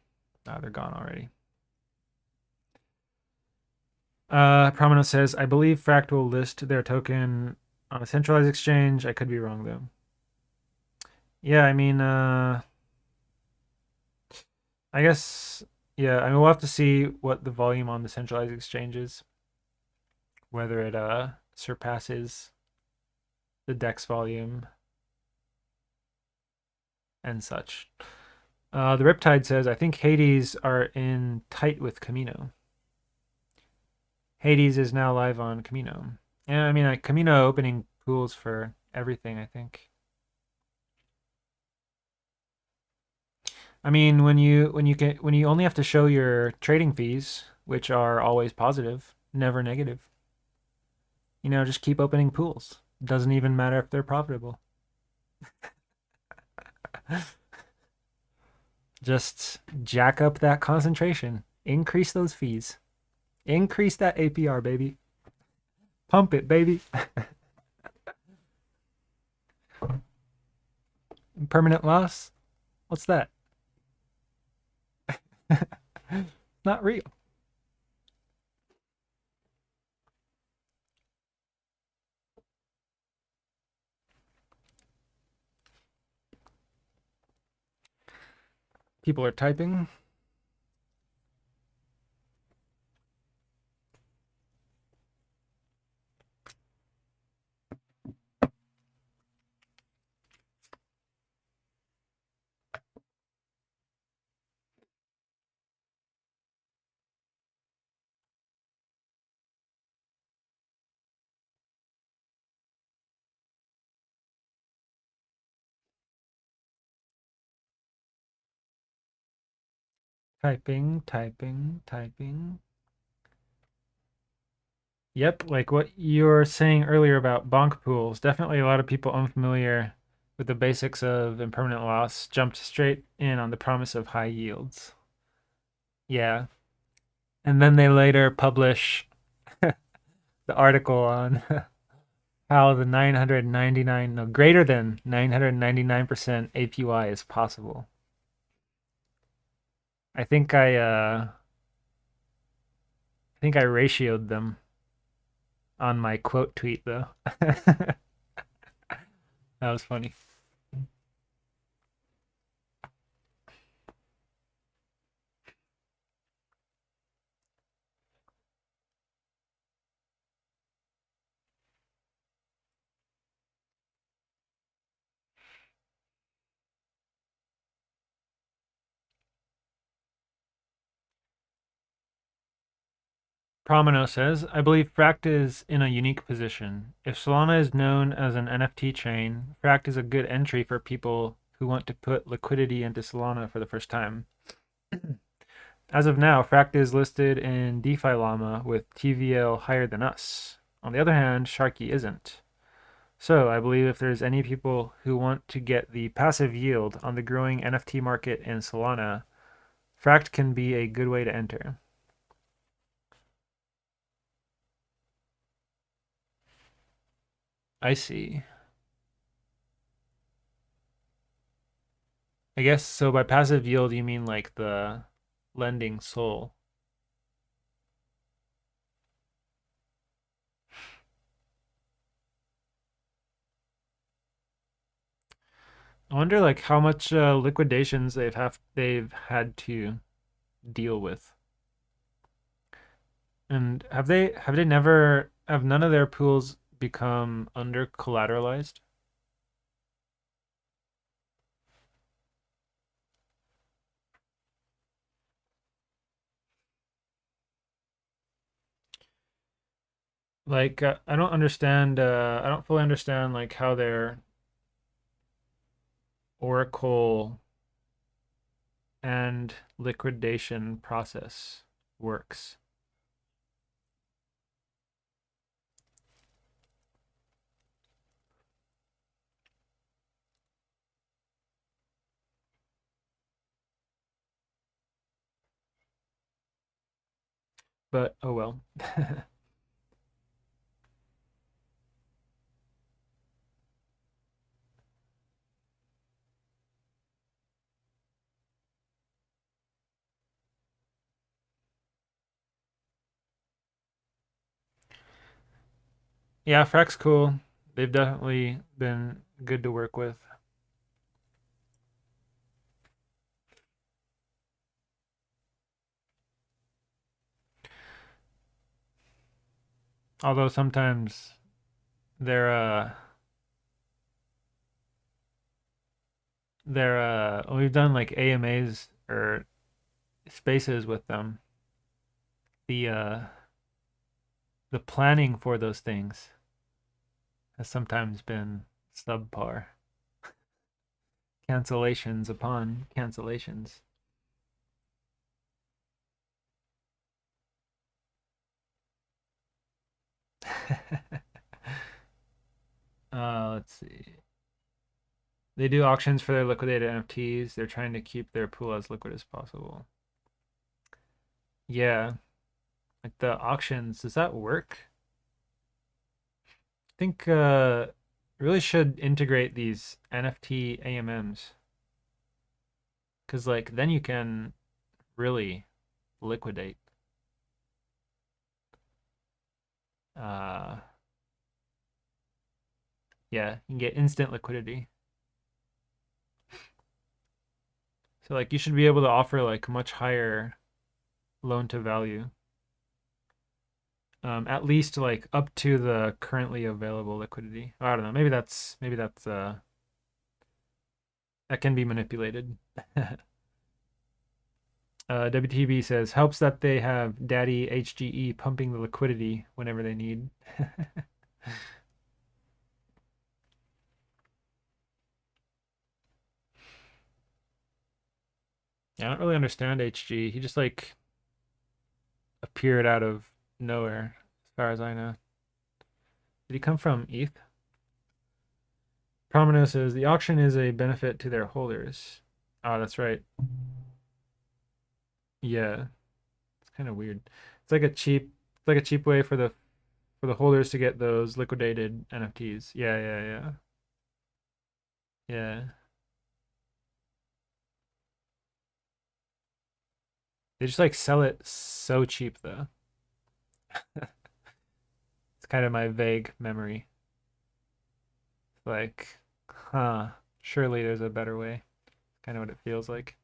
Ah, they're gone already. Promino says, I believe Fract will list their token on a centralized exchange. I could be wrong though. Yeah, I mean, I guess, yeah, I mean, we'll have to see what the volume on the centralized exchange is, whether it surpasses the DEX volume and such. The Riptide says, I think Hades are in tight with Camino. Hades is now live on Camino. And I mean, like Camino opening pools for everything, I think. I mean, when you only have to show your trading fees, which are always positive, never negative. Just keep opening pools. Doesn't even matter if they're profitable. Just jack up that concentration. Increase those fees. Increase that APR, baby. Pump it, baby. Permanent loss? What's that? Not real. People are typing. Typing, typing, typing. Yep, like what you were saying earlier about bonk pools. Definitely a lot of people unfamiliar with the basics of impermanent loss jumped straight in on the promise of high yields. Yeah. And then they later publish the article on how the 999, no, greater than 999% APY is possible. I think I ratioed them on my quote tweet though. That was funny. Promino says, I believe Fract is in a unique position. If Solana is known as an NFT chain, Fract is a good entry for people who want to put liquidity into Solana for the first time. As of now, Fract is listed in DeFi Llama with TVL higher than us. On the other hand, Sharky isn't. So I believe if there's any people who want to get the passive yield on the growing NFT market in Solana, Fract can be a good way to enter. I see. I guess so by passive yield you mean like the lending SOL. I wonder like how much liquidations they've had to deal with. And have none of their pools become under collateralized? Like I don't fully understand like how their Oracle and liquidation process works. But oh well. Yeah, Frack's cool. They've definitely been good to work with. Although sometimes they're we've done like AMAs or spaces with them. The the planning for those things has sometimes been subpar. Cancellations upon cancellations. Let's see. They do auctions for their liquidated NFTs. They're trying to keep their pool as liquid as possible. Yeah, like the auctions, does that work? I think really should integrate these NFT AMMs because like then you can really liquidate. Uh, yeah, you can get instant liquidity. So like you should be able to offer like much higher loan to value. At least like up to the currently available liquidity. I don't know. Maybe that's that can be manipulated. WTB says helps that they have Daddy HGE pumping the liquidity whenever they need. Yeah, I don't really understand HG. He just like appeared out of nowhere, as far as I know. Did he come from ETH? Promino says the auction is a benefit to their holders. Oh, that's right. Yeah, it's kind of weird. It's like a cheap way for the holders to get those liquidated NFTs. Yeah, yeah, yeah. Yeah. They just like sell it so cheap though. It's kind of my vague memory. Like, huh, surely there's a better way. Kind of what it feels like.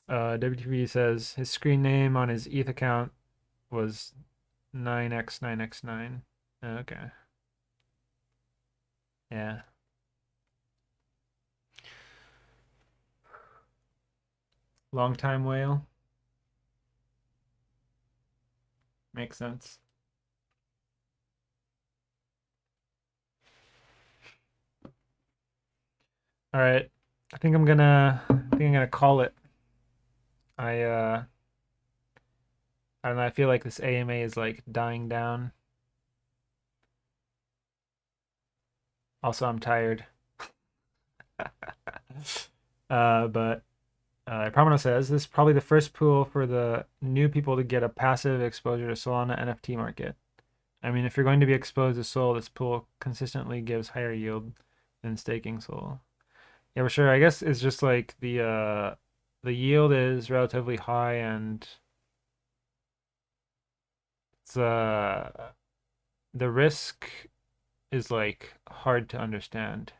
WTV says his screen name on his ETH account was 9x9x9. Okay. Yeah. Long time whale. Makes sense. All right. I think I'm gonna call it. I don't know, I feel like this AMA is like dying down. Also, I'm tired. But Pramano says this is probably the first pool for the new people to get a passive exposure to Solana NFT market. I mean, if you're going to be exposed to Sol, this pool consistently gives higher yield than staking Sol. Yeah, for sure. I guess it's just like the yield is relatively high and it's the risk is like hard to understand.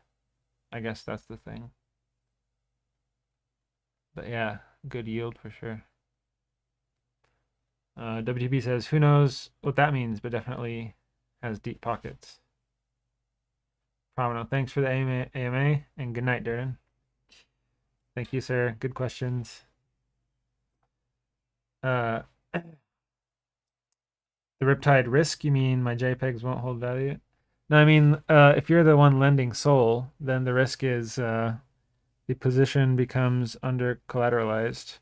I guess that's the thing. But yeah, good yield for sure. WTB says, who knows what that means, but definitely has deep pockets. Promino, thanks for the AMA and good night, Durden. Thank you, sir. Good questions. Uh, the Riptide risk, you mean my JPEGs won't hold value? No, I mean, if you're the one lending Sol, then the risk is the position becomes under collateralized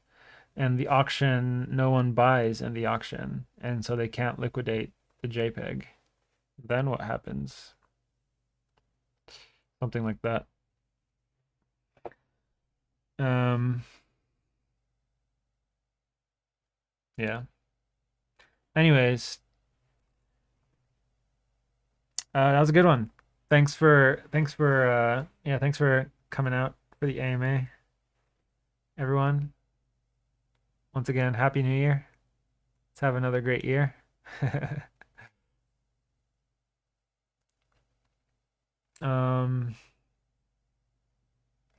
and the auction, no one buys in the auction. And so they can't liquidate the JPEG. Then what happens? Something like that. Um, yeah. Anyways, that was a good one. Thanks for coming out for the AMA, everyone. Once again, Happy New Year. Let's have another great year. um,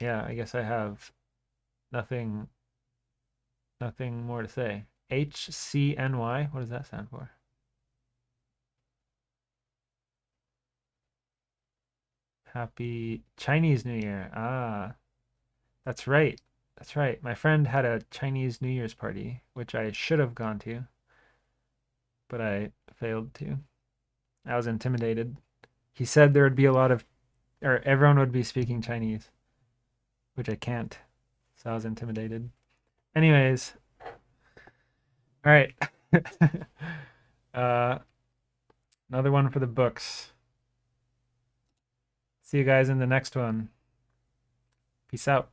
yeah, I guess I have nothing nothing more to say. HCNY, what does that stand for? Happy Chinese New Year. Ah, that's right. That's right. My friend had a Chinese New Year's party, which I should have gone to, but I failed to. I was intimidated. He said there would be a lot of, or everyone would be speaking Chinese, which I can't. So I was intimidated. Anyways, all right. uh, another one for the books. See you guys in the next one. Peace out.